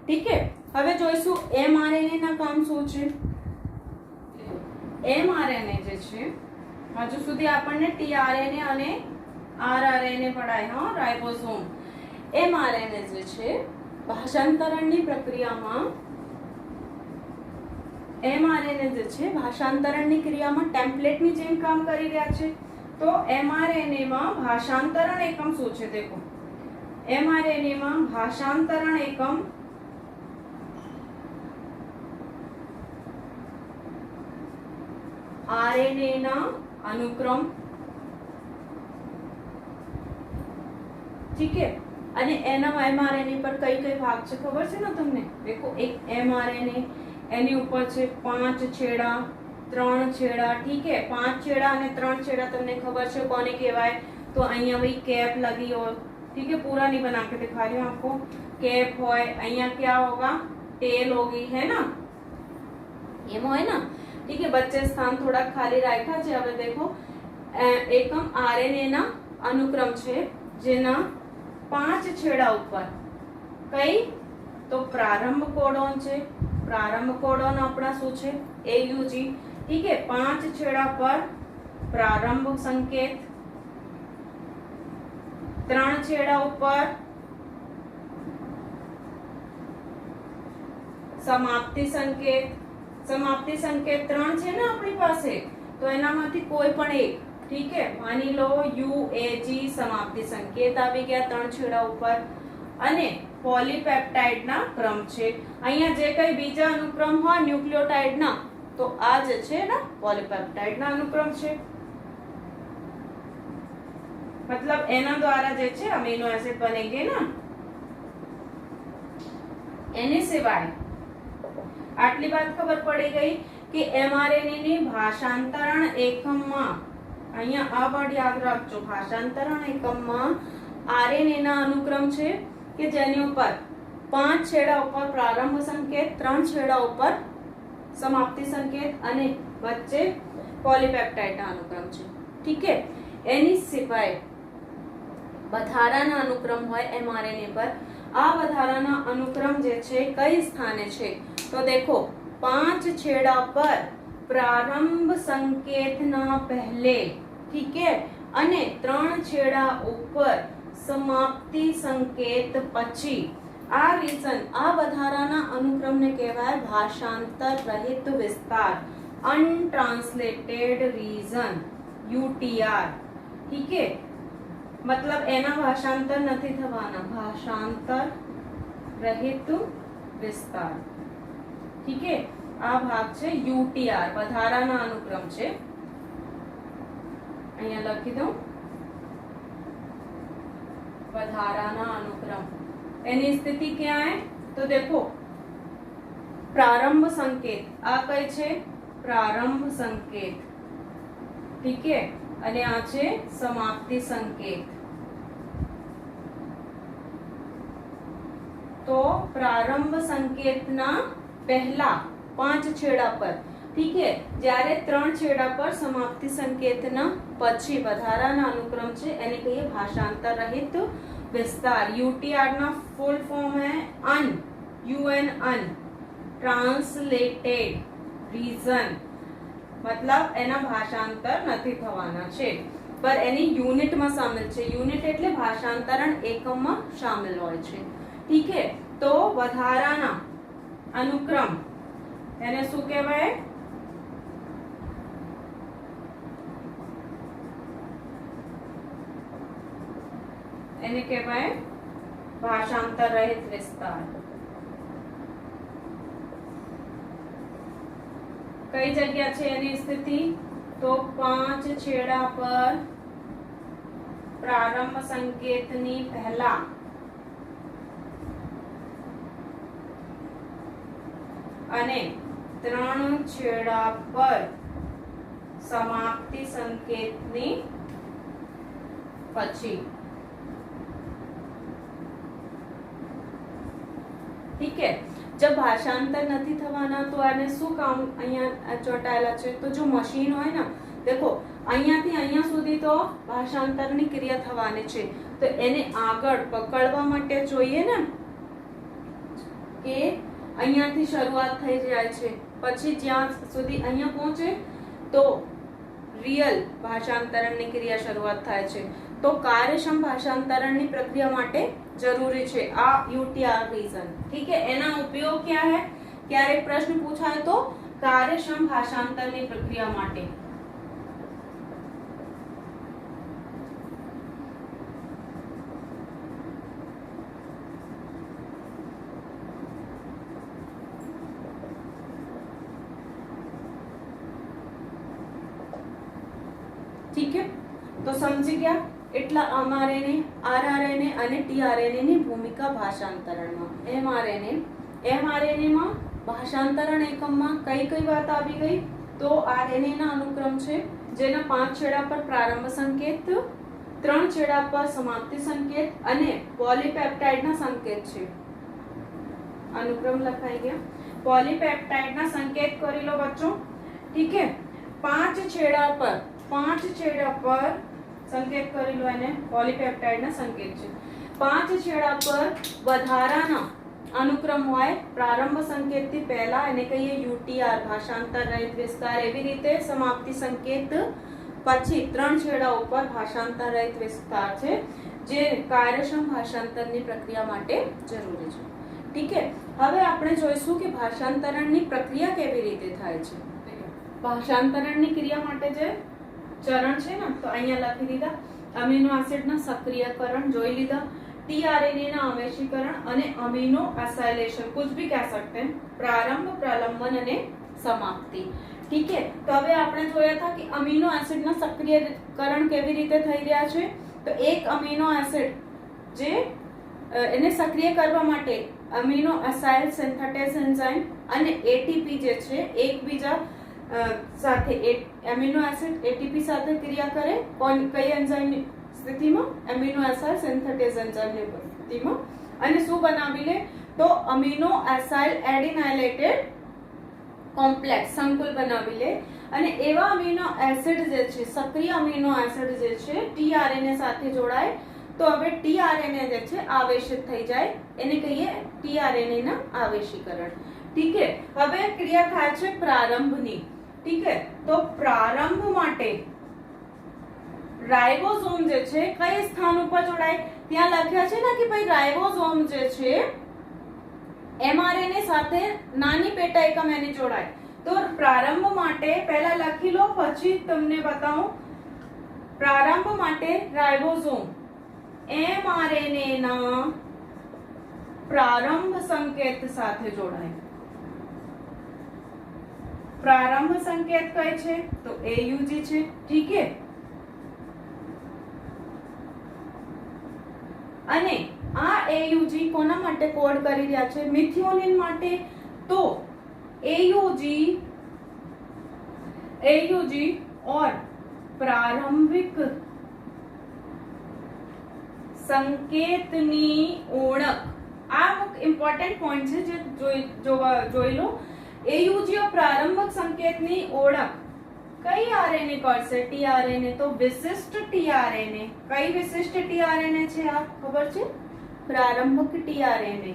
ઠીક है. હવે જોઈશું mRNA ના કામ શું છે. mRNA જે છે હજુ સુધી આપણને tRNA અને rRNA પડાય હા રાઇબોઝોમ. mRNA જે છે ભાષાંતરણની પ્રક્રિયામાં mRNA જે છે ભાષાંતરણની ક્રિયામાં ટેમ્પલેટની જેમ કામ કરી રહ્યા છે. તો mRNA માં ભાષાંતરણ એકમ શું છે દેખો. mRNA માં ભાષાંતરણ એકમ RNA ના अनुक्रम. ठीक है. અને એના mRNA પર કઈ કઈ ભાગ છે ખબર છે ને તમને. દેખો એક mRNA એની ઉપર છે 5 છેડા 3 છેડા. ठीक है. 5 છેડા અને 3 છેડા તમને ખબર છે કોને કહેવાય. तो અહીંયા भाई कैप लगी और ठीक है पूरा नहीं बना के दिखा रही हूँ आपको. कैप होय અહીંયા क्या होगा टेल होगी है ना એમ હોય ना. ठीक है. बच्चे स्थान थोड़ा खाली राख्या છે. હવે देखो એકમ RNA ના અનુક્રમ છે જેના 5 છેડા ઉપર કઈ તો પ્રારંભ કોડોન છે. प्रारंभ कोडोन अपना શું છે AUG. ठीक है. 5 છેડા પર प्रारंभ संकेत, 3 છેડા ઉપર समाप्ति संकेत. समाप्ति संकेत 3 છે ને આપણી પાસે તો એનામાંથી કોઈ પણ એક. ठीक है. માની લો UAG समाप्ति संकेत આવી ગયા 3 છેડા ઉપર અને પોલીપેપ્ટાઇડ ના ક્રમ છે. અહીંયા જે કઈ બીજા અનુક્રમ હોય ન્યુક્લિયોટાઇડ ના તો આ જે છે ને પોલીપેપ્ટાઇડ ના અનુક્રમ છે. मतलब એના દ્વારા જે છે અમીનો એસિડ બનેગે ना. એની સિવાય આટલી વાત ખબર પડી ગઈ કે mRNA ની ભાષાંતરણ એકમમાં અહીંયા આ વર્ડ યાદ રાખજો. ભાષાંતરણ એકમમાં RNA ના અનુક્રમ છે કે જેની ઉપર 5 છેડા ઉપર પ્રારંભ સંકેત, 3 છેડા ઉપર સમાપ્તિ સંકેત અને વચ્ચે પોલીપેપ્ટાઇડના અનુક્રમ છે. ठीक है. એની સિવાય વધારાના અનુક્રમ હોય mRNA પર. આ વધારાના અનુક્રમ જે છે કઈ સ્થાને છે તો देखो 5 છેડા પર પ્રારંભ સંકેતના પહેલે. ठीक है. અને 3 છેડા ઉપર સમાપ્તિ સંકેત પછી. આ રીઝન આ વધારાના અનુક્રમને કહેવાય ભાષાંતર રહિત વિસ્તાર, અનટ્રાન્સલેટેડ रीजन UTR. ठीक है. मतलब એના ભાષાંતર નથી થવાના. ભાષાંતર રહિત વિસ્તાર. ઠીક છે, આ ભાગ છે યુટીઆર, વધારાના અનુક્રમ છે. અહીંયા લખી દઉં વધારાના अनुक्रम. એની સ્થિતિ ક્યાં है तो देखो प्रारंभ संकेत, આ કઈ છે प्रारंभ संकेत. ઠીક है, અને આ છે समाप्ति संकेत. तो प्रारंभ संकेतना પહેલા 5 છેડા પર, ઠીક है, જ્યારે 3 છેડા પર સમાપ્તિ સંકેતના પછી વધારાના અનુક્રમ છે એને કહીએ ભાષાંતર રહિત વિસ્તાર. યુટીઆર ના ફૂલ ફોર્મ है અન, યુએન અન, ટ્રાન્સલેટેડ રીઝન, મતલબ એના ભાષાંતર નથી થવાના છે, પર એની યુનિટમાં સામેલ છે. યુનિટ એટલે ભાષાંતરણ એકમમાં સામેલ હોય છે. ઠીક है, તો વધારાના અનુક્રમ એને શું કહેવાય? એને કહેવાય ભાષાંતર રહિત વિસ્તાર. કઈ જગ્યા છે એની સ્થિતિ? તો 5 છેડા પર પ્રારંભ સંકેતની પહેલા અને 3 છેડા પર સમાપ્તિ સંકેતની પછી. ठीक है, जब भाषांतर નથી થવાના તો આને શું કામ અહીંયા ચોટાયેલા છે? તો જો મશીન હોય ને, દેખો અહીંયાથી અહીંયા સુધી તો ભાષાંતરની ક્રિયા થવાની છે, તો એને આગળ પકડવા માટે જોઈએ ને કે અહીંયાથી શરૂઆત થઈ જાય છે, પછી જ્યાં સુધી અહીંયા પહોંચે તો રિયલ ભાષાંતરણની ક્રિયા શરૂઆત થાય છે. તો કાર્યક્ષમ ભાષાંતરણની પ્રક્રિયા માટે जरूरी છે આ યુટીઆર રીઝન. ઠીક है, એના ઉપયોગ क्या है? ક્યારેક પ્રશ્ન પૂછાય તો કાર્યક્ષમ ભાષાંતરની પ્રક્રિયા માટે. ઠીક है, તો સમજી ગયા? એટલા એમઆરએનએ, આરઆરએનએ અને ટીઆરએનએ ની ભૂમિકા ભાષાંતરણમાં. એમઆરએનએ માં ભાષાંતરણ એકમમાં કઈ કઈ વાત આવી ગઈ? તો આરએનએ ના અનુક્રમ છે જેના 5 છેડા પર પ્રારંભ સંકેત, 3 છેડા પર સમાપ્તિ સંકેત અને પોલીપેપ્ટાઇડ ના સંકેત છે. અનુક્રમ લખાઈ ગયા. પોલીપેપ્ટાઇડ ના સંકેત કરી લો બચ્ચો. ઠીક है, 5 છેડા પર સંકેત કરી લો. એને પોલીપેપ્ટાઇડ ના સંકેત છે. 5 છેડા પર વધારાના અનુક્રમ હોય પ્રારંભ સંકેત થી પહેલા, એને કહીએ યુટીઆર, ભાષાંતર રહિત વિસ્તાર. એવી રીતે સમાપ્તિ સંકેત પછી 3 છેડા ઉપર ભાષાંતર રહિત વિસ્તાર છે જે કાર્યક્ષમ ભાષાંતરની પ્રક્રિયા માટે જરૂરી છે. ઠીક है, હવે આપણે જોઈશું કે ભાષાંતરણની પ્રક્રિયા કેવી રીતે થાય છે. ભાષાંતરણની ક્રિયા માટે જે चरण છે ને, તો અહીંયા લખી દીધા. અમીનો એસિડના સક્રિયકરણ જોઈ લીધા, टीआरएनए ना आवेशीकरण અને अमीनो एसाइलेशन, कुछ भी कह सकते हैं, प्रारंभ, प्रलंबन અને समाप्ति. ठीक है, तो હવે આપણે જોયા था कि अमीनो एसिड ના સક્રિયકરણ કેવી રીતે થઈ રહ્યા છે. તો એક અમીનો એસિડ જે એને સક્રિય કરવા માટે અમીનો એસાઇલ સિન્થેટેઝ એન્ઝાઇમ અને એટીપી જે છે એકબીજા સાથે, એમિનો એસિડ એટીપી સાથે ક્રિયા કરે. કઈ એન્ઝાઇમની સ્થિતિમાં? એમિનો એસાઇલ સિન્થેટેઝ એન્ઝાઇમની સ્થિતિમાં. અને શું બનાવી લે? તો અમીનો એસાઇલ એડિનાઇલેટેડ કોમ્પ્લેક્સ સંકુલ બનાવી લે. અને એવા અમીનો એસિડ જે છે, સક્રિય અમીનો એસિડ જે છે ટીઆરએનએ સાથે જોડાય, તો હવે ટીઆરએનએ જે છે આવેશિત થઈ જાય, એને કહીએ ટીઆરએનએ ના આવેશીકરણ. ઠીક है, હવે ક્રિયા થાય છે પ્રારંભની. ઠીક है, તો પ્રારંભ માટે રાઇબોસોમ જે છે કઈ સ્થાન ઉપર જોડાય? ત્યાં લખ્યા છે ને કે ભાઈ રાઇબોસોમ જે છે એમઆરએનએ સાથે નાની પેટા એકમ એની જોડાય. તો પ્રારંભ માટે પહેલા લખી લો, પછી તમને બતાવું. પ્રારંભ માટે રાઇબોસોમ એમઆરએનએ ના પ્રારંભ સંકેત સાથે જોડાય. પ્રારંભ સંકેત કઈ છે? તો AUG છે. ઠીક છે. અને આ AUG કોના માટે કોડ કરી રહ્યા છે? મિથિયોનિન માટે. તો AUG और प्रारंभिक સંકેતની ઓળખ. આ અમુક ઇમ્પોર્ટન્ટ પોઈન્ટ છે જે જોઈ લો. AUG और प्रारंभिक સંકેતની ઓળખ કઈ આરએનએ કરશે? tRNA. તો વિશિષ્ટ tRNA. કઈ વિશિષ્ટ tRNA છે? આ ખબર છે? પ્રારંભિક tRNA.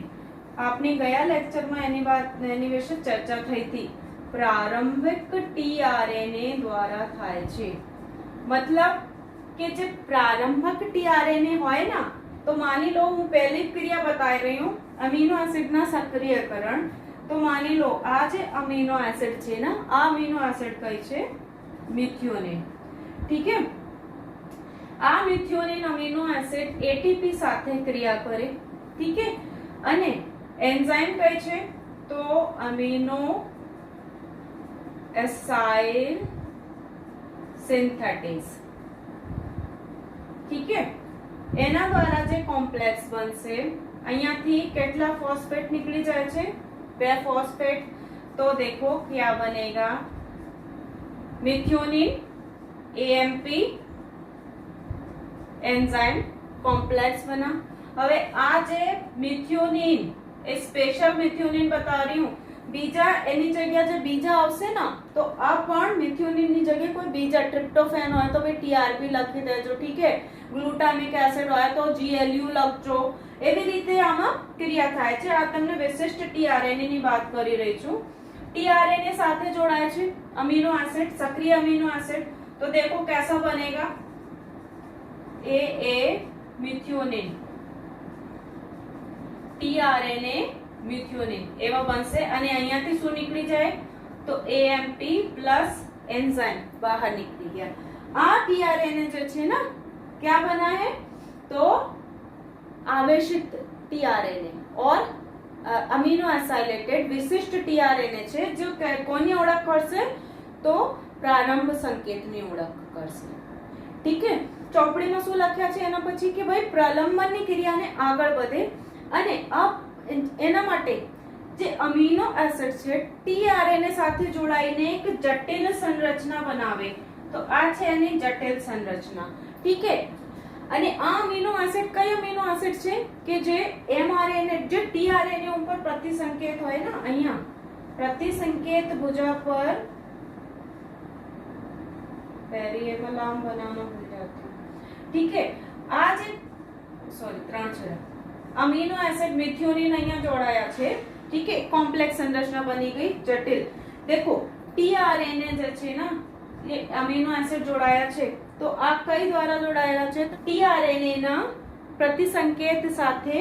આપની ગયા લેક્ચરમાં એની વિશે ચર્ચા થઈ હતી. પ્રારંભિક tRNA દ્વારા થાય છે. મતલબ કે જે પ્રારંભિક tRNA હોય ને, તો માની લો હું પહેલી ક્રિયા બતાવી રહી હું, અમીનો એસિડના સક્રિયકરણ. તો માની લો આ જે અમીનો એસિડ છે ને, આ અમીનો એસિડ કઈ છે? મિથિયોનિન. ઠીક છે. આ મિથિયોનિન અમીનો એસિડ ATP સાથે ક્રિયા કરે. ઠીક છે. અને એન્ઝાઇમ કઈ છે? તો અમીનો એસાઇલ સિન્થેટેઝ. ઠીક છે. એના દ્વારા જે કોમ્પ્લેક્સ બનશે, અહીંયાથી કેટલા ફોસ્ફેટ નીકળી જાય છે? 2 ફોસ્ફેટ. तो देखो क्या बनेगा? मिथ्योनिन AMP एंजाइम कॉम्प्लेक्स बना. હવે આ જે મિથિયોનિન એ સ્પેશિયલ મિથિયોનિન બતા રહી હું. બીજા એની જગ્યા જે બીજા આવશે ને, તો આ પણ મિથિયોનિન ની જગ્યાએ કોઈ બીજા ટ્રિપ્ટોફેન હોય તો ભાઈ TRP લખી દેજો. ઠીક છે. ગ્લુટામિક એસિડ હોય તો GLU લખજો. એવી રીતે આમાં ક્રિયા થાય છે. આ તમને વિશિષ્ટ tRNA ની વાત કરી રહી છું. tRNA સાથે જોડાય છે અમીનો એસિડ, सक्रिय अमीनो एसिड. तो देखो कैसा बनेगा? AA મિથિયોનિન, tRNA મિથિયોનિન એવા બનશે. અને અહીંયાથી શું નીકળી જાય? તો AMP પ્લસ एंजाइम બહાર નીકળી ગયા. આ tRNA જે છે ને, क्या बना है? तो आवेशित tRNA और अमीनो एसाइलेटेड विशिष्ट tRNA છે, जो કોની ઓળખ કરશે? તો પ્રારંભ સંકેતની ઓળખ કરશે. ઠીક છે. ચોપડીમાં શું લખ્યા છે એના પછી કે ભાઈ પ્રલંબનની ક્રિયાને આગળ વધે અને એના માટે જે અમીનો એસિડ છે tRNA સાથે જોડાઈને એક જટિલ સંરચના બનાવે. તો આ છે એની જટિલ સંરચના. ઠીક છે. અને આ અમીનો એસિડ કઈ અમીનો એસિડ છે કે જે mRNA જે tRNA ઉપર પ્રતિસંકેત હોય ને, અહીંયા प्रतिसंकेत भुजा पर वेरिएबल नाम बनाना भूल जाती हूँ. ठीक है. आज सॉरी 3 છે. अमीनो एसिड मिथ्योनिन અહીંયા જોડાયા છે. ठीक है. कॉम्प्लेक्स संरचना बनी गई जटिल. देखो tRNA જે છે ને, ये अमीनो एसिड જોડાયા છે. તો આ કઈ દ્વારા જોડાયેલા છે? તો tRNA ના પ્રતિસંકેત સાથે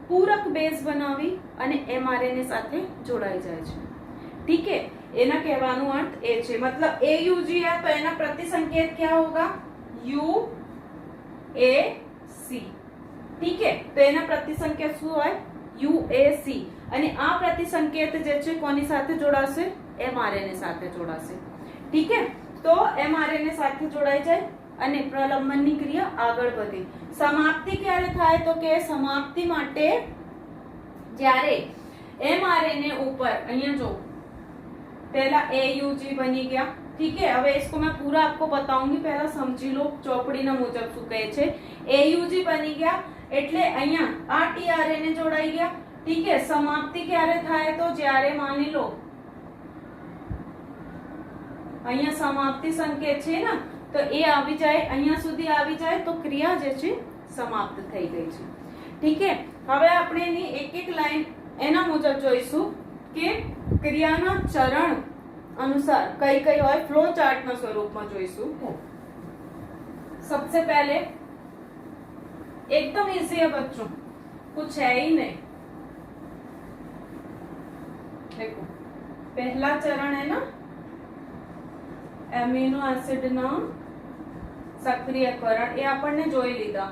પૂરક બેઝ બનાવી અને mRNA સાથે જોડાઈ જાય છે. ठीक है. એના કહેવાનો અર્થ એ છે, मतलब AUG है तो એના પ્રતિસંકેત क्या होगा? UAC. ठीक है. તો એના પ્રતિસંકેત શું હોય? UAC. અને આ પ્રતિસંકેત જે છે કોની સાથે જોડાશે? mRNA સાથે જોડાશે. ठीक है. તો mRNA સાથે જોડાઈ જાય અને પ્રલંબનની ક્રિયા આગળ વધે. સમાપ્તિ ક્યારે થાય? તો કે સમાપ્તિ માટે જ્યારે mRNA ઉપર અહીંયા જો पहला AUG बनी गया. ठीक है. હવે इसको मैं पूरा आपको बताऊंगी, पहला समझी लो ચોપડી ના મુજબ શું કહે છે. AUG બની ગયા એટલે અહીંયા આ tRNA જોડાઈ ગયા. ठीक है. સમાપ્તિ ક્યારે થાય? તો જ્યારે માની લો અહીંયા સમાપ્તિ સંકેત છે ને, તો એ આવી જાય, અહીંયા સુધી આવી જાય તો ક્રિયા જે છે સમાપ્ત થઈ ગઈ છે. ठीक है. હવે આપણે એની એક એક લાઈન એના મુજબ જોઈશું કે ક્રિયાના ચરણ અનુસાર કઈ કઈ હોય, ફ્લો ચાર્ટના સ્વરૂપમાં જોઈશું. सबसे पहले एकदम इजी है बच्चों, कुछ है ही नहीं. देखो पहला चरण है ना एमिनो एसिड ना सक्रियकरण, એ આપણને જોઈ લીધા.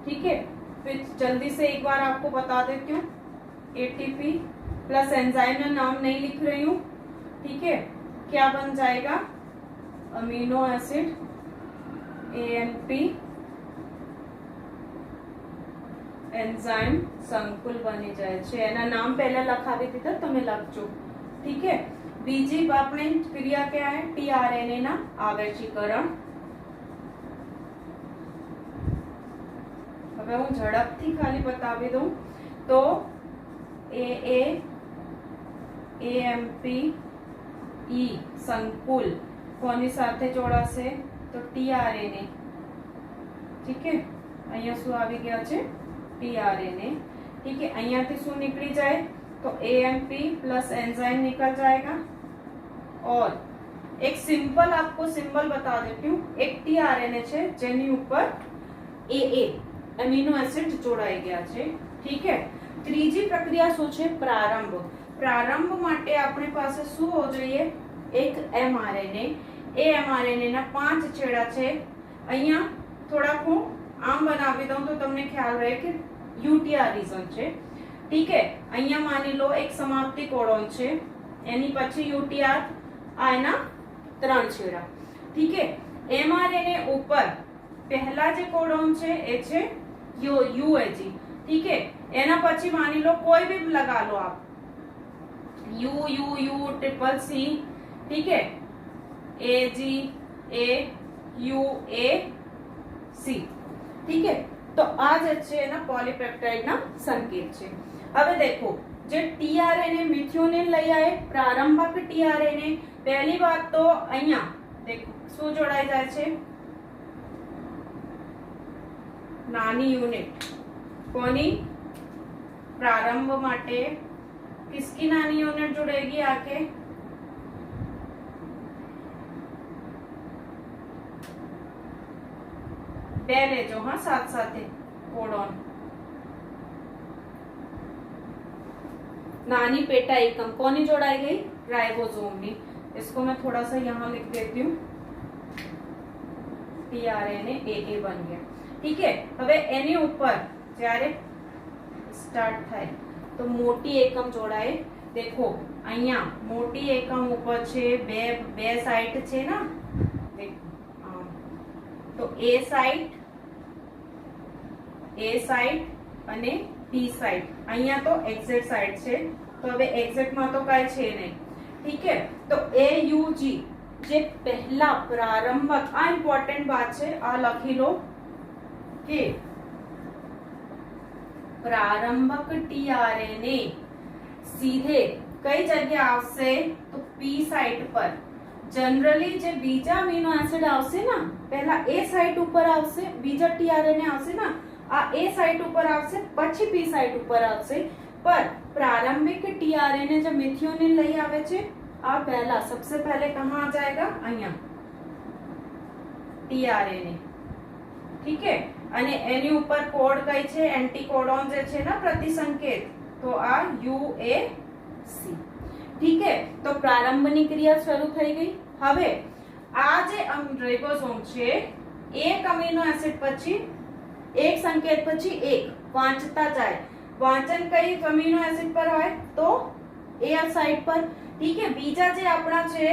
ठीक है, फिर जल्दी से एक बार आपको बता देती हूँ, एटीपी प्लस एंजाइम का नाम नहीं लिख रही हूँ, ठीक है, क्या बन जाएगा, अमीनो एसिड एएनपी एंजाइम संकुल बनी जाए છે એના નામ પહેલા લખાવી દીધા, તમે લખજો, ठीक है। બીજી આપણે ક્રિયા क्या है, ટીઆરએનએ ના આવેશીકરણ। હવે હું ઝડપથી ખાલી બતાવી દઉં તો એએ એએમપી ઈ સંકુલ કોની સાથે જોડાશે, તો ટીઆરએનએ, ठीक है। અહીંયા શું આવી ગયા છે, टीआरएनए, ठीक है। અહીંયા થી શું નીકળી જાય, तो एएमपी प्लस एंजाइम निकल जाएगा। और एक सिंपल आपको सिंबल बता देती हूँ, एक टीआरएनए છે જેની ઉપર एए એમિનો એસિડ જોડાઈ ગયા છે, ठीक है। ત્રીજી પ્રક્રિયા શું છે, પ્રારંભ। પ્રારંભ માટે આપણી પાસે શું હોવો જોઈએ, એક એમઆરએનએ। એ એમઆરએનએ ના 5 છેડા છે। અહીંયા થોડાક હું આમ બનાવી દઉં તો તમને ખ્યાલ રહે કે યુટીઆર રીઝન છે, ठीक है। અહીંયા માની લો એક સમાપ્તિ કોડોન છે, એની પછી યુટીઆર, આ એના 3 છેડા, ठीक है। એમઆરએનએ ઉપર પહેલા જે કોડોન છે એ છે યુએજી, ठीक है। એના પછી માની લો કોઈ भी લગા લો આપ, U U U triple C, ठीक है, ए जी ए यू ए सी, ठीक है। तो आ जे ना पॉलीपेप्टाइड ना संकेत छे। હવે देखो जे टीआरएनए मिथ्योनिन લઈ આए, प्रारंभक टीआरएनए, पहली बात तो અહીંયા देखो શું જોડાઈ જાય છે, નાની યુનિટ કોની, प्रारंभ માટે किसकी नानी यूनिट जुड़ेगी आके, બે લેજો હા साथ साथ कोडॉन, नानी पेटा एकम कौन जोड़ाई गई, राइबोसोम में। इसको मैं थोड़ा सा यहाँ लिख देती हूँ, टीआरएनए एए बन गया, ठीक है। હવે એની ઉપર જ્યારે સ્ટાર્ટ થાય તો મોટી એકમ જોડાય। देखो અહીંયા મોટી એકમ ઉપર છે બે સાઇટ છે ना, देखो तो ए साइट અને टी साइट, અહીંયા તો એક્ઝેક્ટ સાइट છે, તો હવે એક્ઝેક્ટ માં તો કાઈ છે નહીં, ठीक है। तो एयूजी જે પહેલા પ્રારંભક, આ ઇમ્પોર્ટન્ટ વાત છે, આ લખી લો કે प्रारंभक टीआरएनए सीधे कई जगह आवશે, तो पी साइट पर। जनरली जे बीजा अमीनो एसिड आवશે ना, पहला ए साइट ऊपर आवશે, बीजा टीआरएनए आवશે ना, आ ए साइट ऊपर आवશે, પછી पी साइट ऊपर आवશે। पर प्रारंभिक टीआरएनए जो मिथ्योनिन લઈ આવે છે, आ पहला सबसे पहले कहां आ जाएगा, અહીંયા टीआरएनए, ठीक है। અને એની ઉપર કોડ કઈ છે, એન્ટીકોડોન જે છે ના પ્રતિસંકેત, તો આ યુએસી, ठीक है। तो प्रारंभની ક્રિયા શરૂ થઈ ગઈ। હવે આ જે રાઇબોસોમ છે, એક અમીનો એસિડ પછી એક સંકેત પછી એક વાંચતા જાય, વાંચન કઈ અમીનો એસિડ પર હોય, તો એ સાઇટ પર, ठीक है। બીજા જે આપણા છે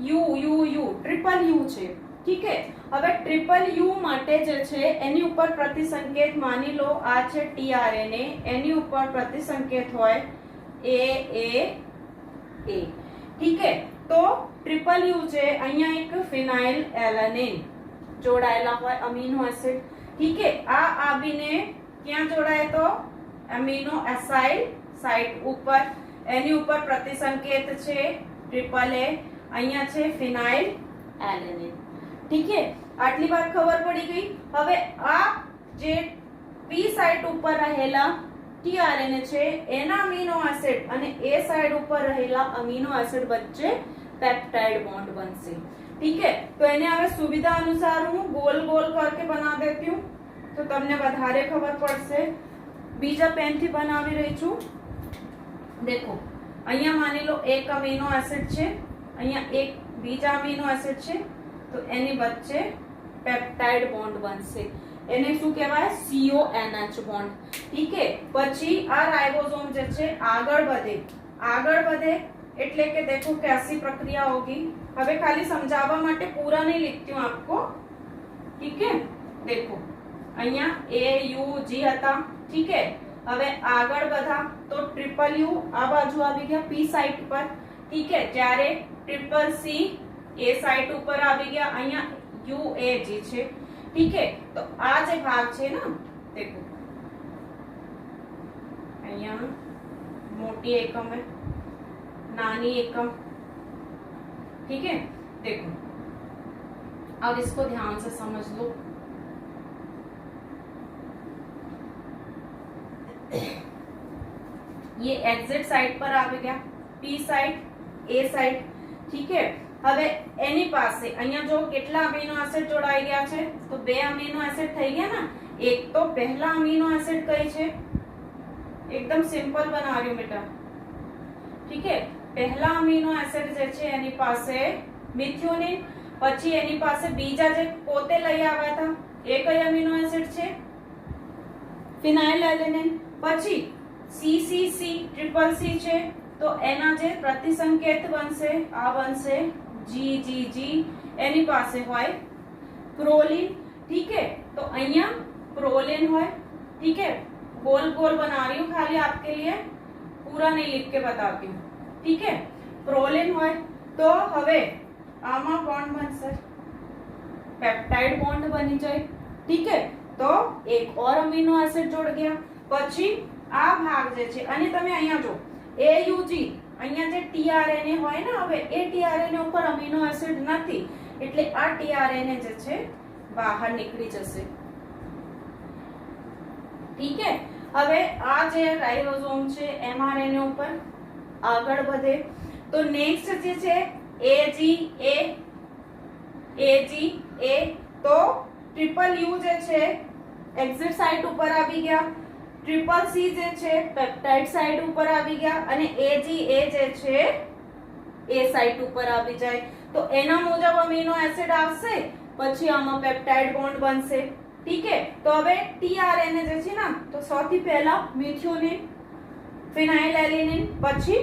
you you you triple you છે, ठीक है। હવે ટ્રિપલ યુ માટે જે છે એની ઉપર પ્રતિસંકેત માની લો આ છે ટીઆરએનએ, એની ઉપર પ્રતિસંકેત હોય એ એ એ, ठीक है। તો ટ્રિપલ યુ છે, અહીંયા એક ફિનાઇલ એલાનિન જોડાયેલા હોય અમીનો એસિડ, ठीक है। આ આવીને ક્યાં જોડાય, તો અમીનો એસાઇડ સાઇટ ઉપર, એની ઉપર પ્રતિસંકેત છે ટ્રિપલ એ, અહીંયા છે ફિનાઇલ એલાનિન, ठीक है। આટલી વાત ખબર પડી ગઈ। હવે આ જે પી સાઇટ ઉપર રહેલા ટીઆરએનએ છે એના અમીનો એસિડ અને એ સાઇડ ઉપર રહેલા અમીનો એસિડ વચ્ચે પેપ્ટાઇડ બોન્ડ બનશે, ठीक है। तो એને હવે સુવિધા અનુસાર હું गोल गोल करके बना देती हूँ, तो તમને વધારે ખબર પડશે। બીજા પેન થી બનાવી રહી છું। देखो અહીંયા માની લો એક અમીનો એસિડ છે, અહીંયા એક બીજા અમીનો એસિડ છે, तो એની વચ્ચે પેપ્ટાઇડ બોન્ડ બનશે। એને શું કહેવાય? CONH bond. ઠીક है. પછી આ રાइबोसोम જે છે આગળ વધે એટલે કે देखो कैसी प्रक्रिया होगी. હવે ખાલી સમજાવવા માટે પૂરા नहीं लिखती हूँ आपको. ठीक है. देखो અહીંયા AUG હતા. ठीक है. હવે આગળ વધા તો ट्रिपल यू આ બાજુ આવી ગયા P સાઇટ પર. ठीक है. જ્યારે ट्रिपल C A સાઇટ ઉપર આવી ગયા અહીંયા UAG છે. ठीक है. तो આ જે ભાગ છે ना देखो અહીંયા मोटी एकम है, नानी एकम. ठीक है. देखो अब इसको ध्यान से समझ लो. ये एग्जिट साइड पर आ गया P साइड A साइड. ठीक है. હવે એની પાસે અહીંયા જો કેટલા અમીનો એસિડ જોડાઈ ગયા છે તો બે અમીનો એસિડ થઈ ગયા ને. એક તો પહેલા અમીનો એસિડ કઈ છે? एकदम सिंपल बना रही हूं बेटा. ठीक है. पहला अमीनो एसिड जे छे एनी पासे मिथ्योनिन. પછી એની પાસે બીજા જે પોતે લઈ આવ્યા હતા એ કઈ અમીનો એસિડ છે? ફિનાઇલએલેનિન. પછી CCC ટ્રિપલ C છે તો એના જે પ્રતિસંકેત બનશે આ બનશે GGG. એની પાસે હોય પ્રોલિન. ठीक है. तो અહીંયા प्रोलिन હોય. ठीक है. गोल गोल बना रही हूँ खाली आपके लिए, पूरा नहीं लिख के बताती हूँ. ठीक है. प्रोलिन હોય તો હવે આમાં બોન્ડ બનશે, પેપ્ટાઇડ બોન્ડ બની જાય. ठीक है. તો એક और અમીનો એસિડ જોડ ગયા. પછી આ ભાગ જે છે અને તમે અહીંયા જો AUG અહીંયા જે tRNA હોય ને હવે એ tRNA ઉપર અમીનો એસિડ નથી એટલે આ tRNA જે છે બહાર નીકળી જશે. ठीक है. હવે આ જે રાइबोसोम છે mRNA ઉપર આગળ વધે તો નેક્સ્ટ જે છે AGA તો ટ્રિપલ U જે છે એક્ઝિટ સાઇટ ઉપર આવી ગયા. ટ્રિપલ C જે છે પેપ્ટાઇડ સાઇટ ઉપર આવી ગયા અને AGA જે છે A સાઇટ ઉપર આવી જાય. તો એના મુજબ અમીનો એસિડ આવશે પછી આમાં પેપ્ટાઇડ બોન્ડ બનશે. ठीक है. तो હવે tRNA જે છે ને તો સૌથી પહેલા મિથિયોનિન, ફિનાઇલએલેનિન, પછી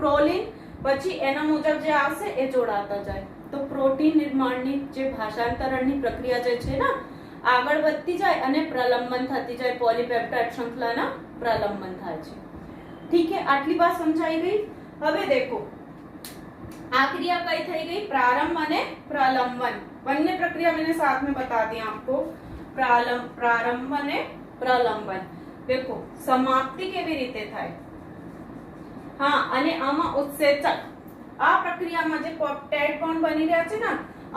પ્રોલિન, પછી એના મુજબ જે આવશે એ જોડાતા જાય. તો પ્રોટીન નિર્માણની જે ભાષાંતરણની પ્રક્રિયા જે છે ને આગળ વધતી જાય અને પ્રલંબન થતી જાય. પોલીપેપ્ટાઇડ શૃંખલાના પ્રલંબન થાય છે. ठीक है. આટલી વાત સમજાઈ ગઈ. હવે देखो આ ક્રિયા કઈ થઈ ગઈ? प्रारंभ અને प्रलंबन. બંને પ્રક્રિયા मैंने साथ में बता दी आपको. प्रारंभ અને પ્રલંબન. देखो समाप्ति કેવી રીતે થાય? હા અને આમાં ઉત્સેચક આ પ્રક્રિયામાં જે પેપ્ટાઇડ બોન્ડ બની રહ્યા છે ને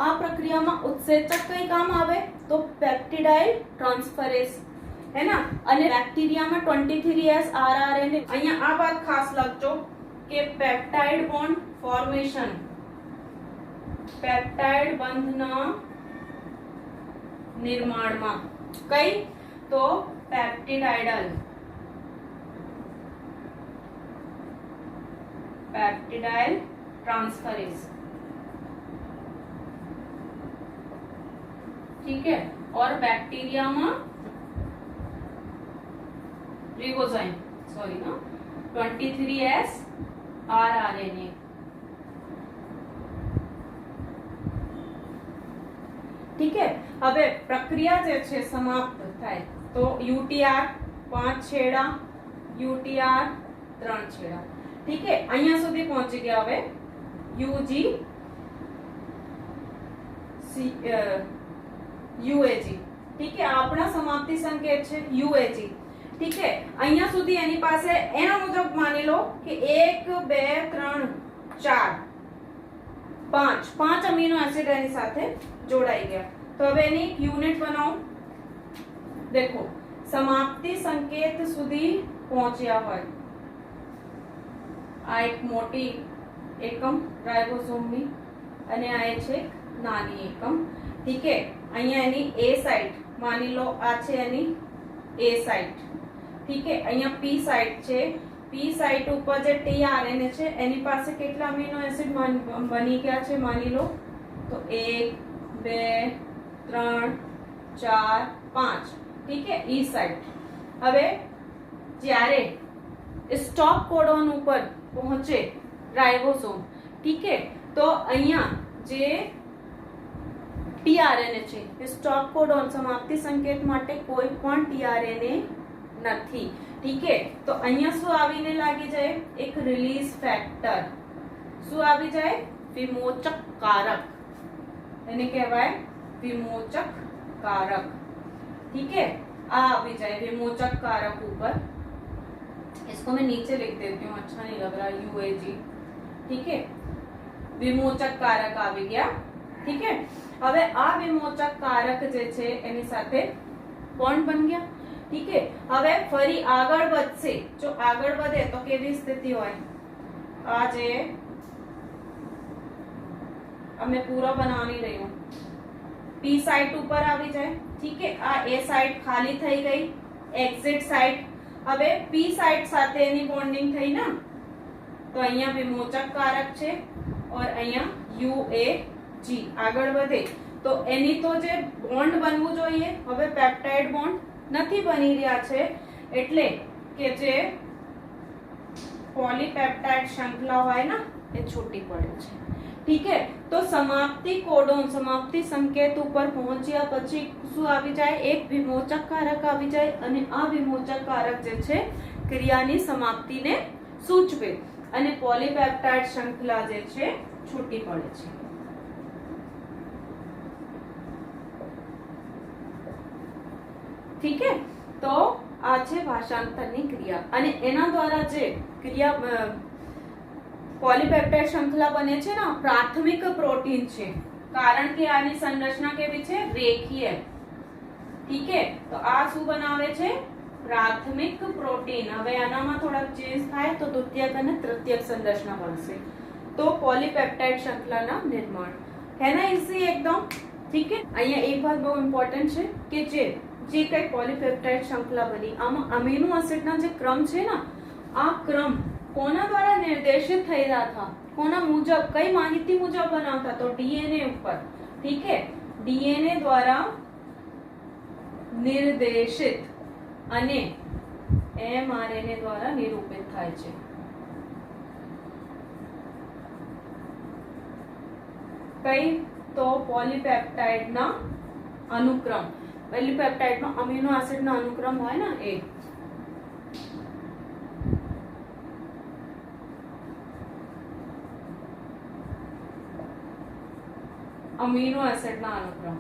આ પ્રક્રિયામાં ઉત્સેચક કઈ કામ આવે તો પેપ્ટિડાઇલ ટ્રાન્સફરેસ है ना. અને બેક્ટેરિયામાં 23S RRNA. અહીંયા આ વાત ખાસ લખજો કે પેપ્ટાઇડ બોન્ડ ફોર્મેશન, પેપ્ટાઇડ બંધના निर्माणમાં કઈ તો પેપ્ટિડાઇલ ट्रांसफरेज. ठीक है. और बैक्टीरिया में रिबोसोम सॉरी ना 23S RRNA. ठीक है. હવે પ્રક્રિયા જે છે સમાપ્ત થાય તો UTR 5 છેડા, UTR 3 છેડા. ठीक है. અહીંયા સુધી પહોંચી ગયા. હવે UG UAG. ठीक है. આપણા સમાપ્તિ સંકેત છે UAG. ठीक है. અહીંયા સુધી એની પાસે એના મુજબ માની લો કે 1 2 3 4 5 અમીનો એસિડ એની સાથે જોડાઈ ગયા. तो હવે એની યુનિટ બનાવો. देखो સમાપ્તિ સંકેત સુધી પહોંચ્યા હોય આ એક મોટી એકમ રાइबोसोमની અને આ છે નાની એકમ. ठीक है. અહીંયા એની A સાઇટ માની લો આ છે એની A સાઇટ. ठीक है. અહીંયા P સાઇટ છે. P સાઇટ ઉપર જે tRNA છે એની પાસે કેટલા અમીનો એસિડ બની ગયા છે માની લો તો 1 2 3 4 5 ઠીક है ई साइड હવે જ્યારે સ્ટોપ કોડોન ઉપર પહોંચે રાઇબોસોમ ઠીક है તો અહીંયા જે ટીઆરએનએ છે એ સ્ટોપ કોડોન સમાપ્તિ સંકેત માટે કોઈ પણ ટીઆરએનએ નથી ઠીક है તો અહીંયા શું આવીને લાગી જાય એક રિલીઝ ફેક્ટર શું આવી જાય વિમોચક કારક એને કહેવાય विमोचक कारक ठीक है आ अभी जाए विमोचक कारक ऊपर इसको मैं नीचे लिख देती हूँ अच्छा नहीं लग रहा यूएजी ठीक है विमोचक कारक आ गया ठीक है હવે આ વિમોચક કારક જે છે એની સાથે બોન્ડ બન ગયા ठीक है હવે ફરી આગળ વધશે જો આગળ વધે તો કેવી સ્થિતિ હોય આ જે અમે પૂરો બનાવી રહી હું पी साइड ऊपर આવી જાય ठीक है આ ए साइड खाली થઈ ગઈ एग्जिट साइड હવે पी साइड સાથે એની બોન્ડિંગ થઈ ના તો અહીંયા વિમોચક કારક છે और અહીંયા UAG આગળ વધે તો એની તો જે બોન્ડ બનવું જોઈએ હવે પેપ્ટાઇડ બોન્ડ નથી બની રહ્યા છે એટલે કે જે પોલીપેપ્ટાઇડ શ્રૃંખલા હોય ના એ છૂટી પડે છે ठीक है तो समाप्ति कोडोन समाप्ति संकेत ऊपर पहुंच्या પછી શું આવી જાય એક વિમોચક કારક આવી જાય અને આ વિમોચક કારક જે છે ક્રિયાની સમાપ્તિને સૂચવે અને પોલીપેપ્ટાઇડ શ્રૃંખલા જે છે છૂટી પડે છે ठीक है તો આ છે ભાષાંતરની ક્રિયા અને એના દ્વારા જે ક્રિયા पॉलीपेप्टाइड श्रृंखला बने छे ना प्राथमिक प्रोटीन छे कारण के आनी संरचना केवी छे रेखीय ठीक है तो आ शू बनावे छे प्राथमिक प्रोटीन હવે આનામાં થોડા ચેન્જ થાય તો દ્વિતીયક અને તૃતીયક સંરચના બનશે તો પોલીપેપ્ટાઇડ શ્રૃંખલાના નિર્માણ है ना इजी एकदम ठीक है અહીંયા એક વાત બહુ ઇમ્પોર્ટન્ટ છે કે જે કઈ પોલીપેપ્ટાઇડ શ્રૃંખલા બની આમાં અમીનો એસિડના જે ક્રમ છે ને આ ક્રમ કોના દ્વારા निर्देशित થઈ રહ્યા था કોના મુજબ કઈ માહિતી મુજબ બનાવતા તો ડીએનએ ઉપર ठीक है ડીએનએ દ્વારા निर्देशित અને એમઆરએનએ દ્વારા નિરૂપિત થાય છે કઈ તો પોલીપેપ્ટાઇડના અનુક્રમ પોલીપેપ્ટાઇડનો અમીનો એસિડના અનુક્રમ હોય ને એ अमीनो एसिड ना अनुक्रम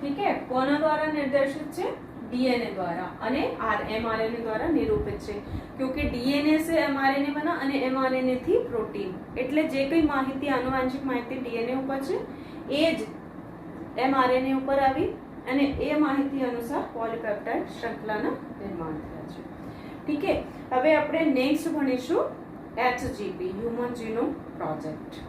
ठीक है कोना द्वारा निर्देशित है डीएनए द्वारा अने एमआरएनए द्वारा निरूपित है क्योंकि डीएनए से एमआरएनए बना अने एमआरएनए थी प्रोटीन એટલે જે કઈ માહિતી આનુવંશિક માહિતી डीएनए ઉપર છે એ જ એમઆરએનએ ઉપર આવી અને એ માહિતી અનુસાર પોલીપેપ્ટાઇડ શ્રૃંખલાના નિર્માણ થયા છે ठीक है હવે આપણે નેક્સ્ટ ભણીશું HGP હ્યુમન જીનોમ પ્રોજેક્ટ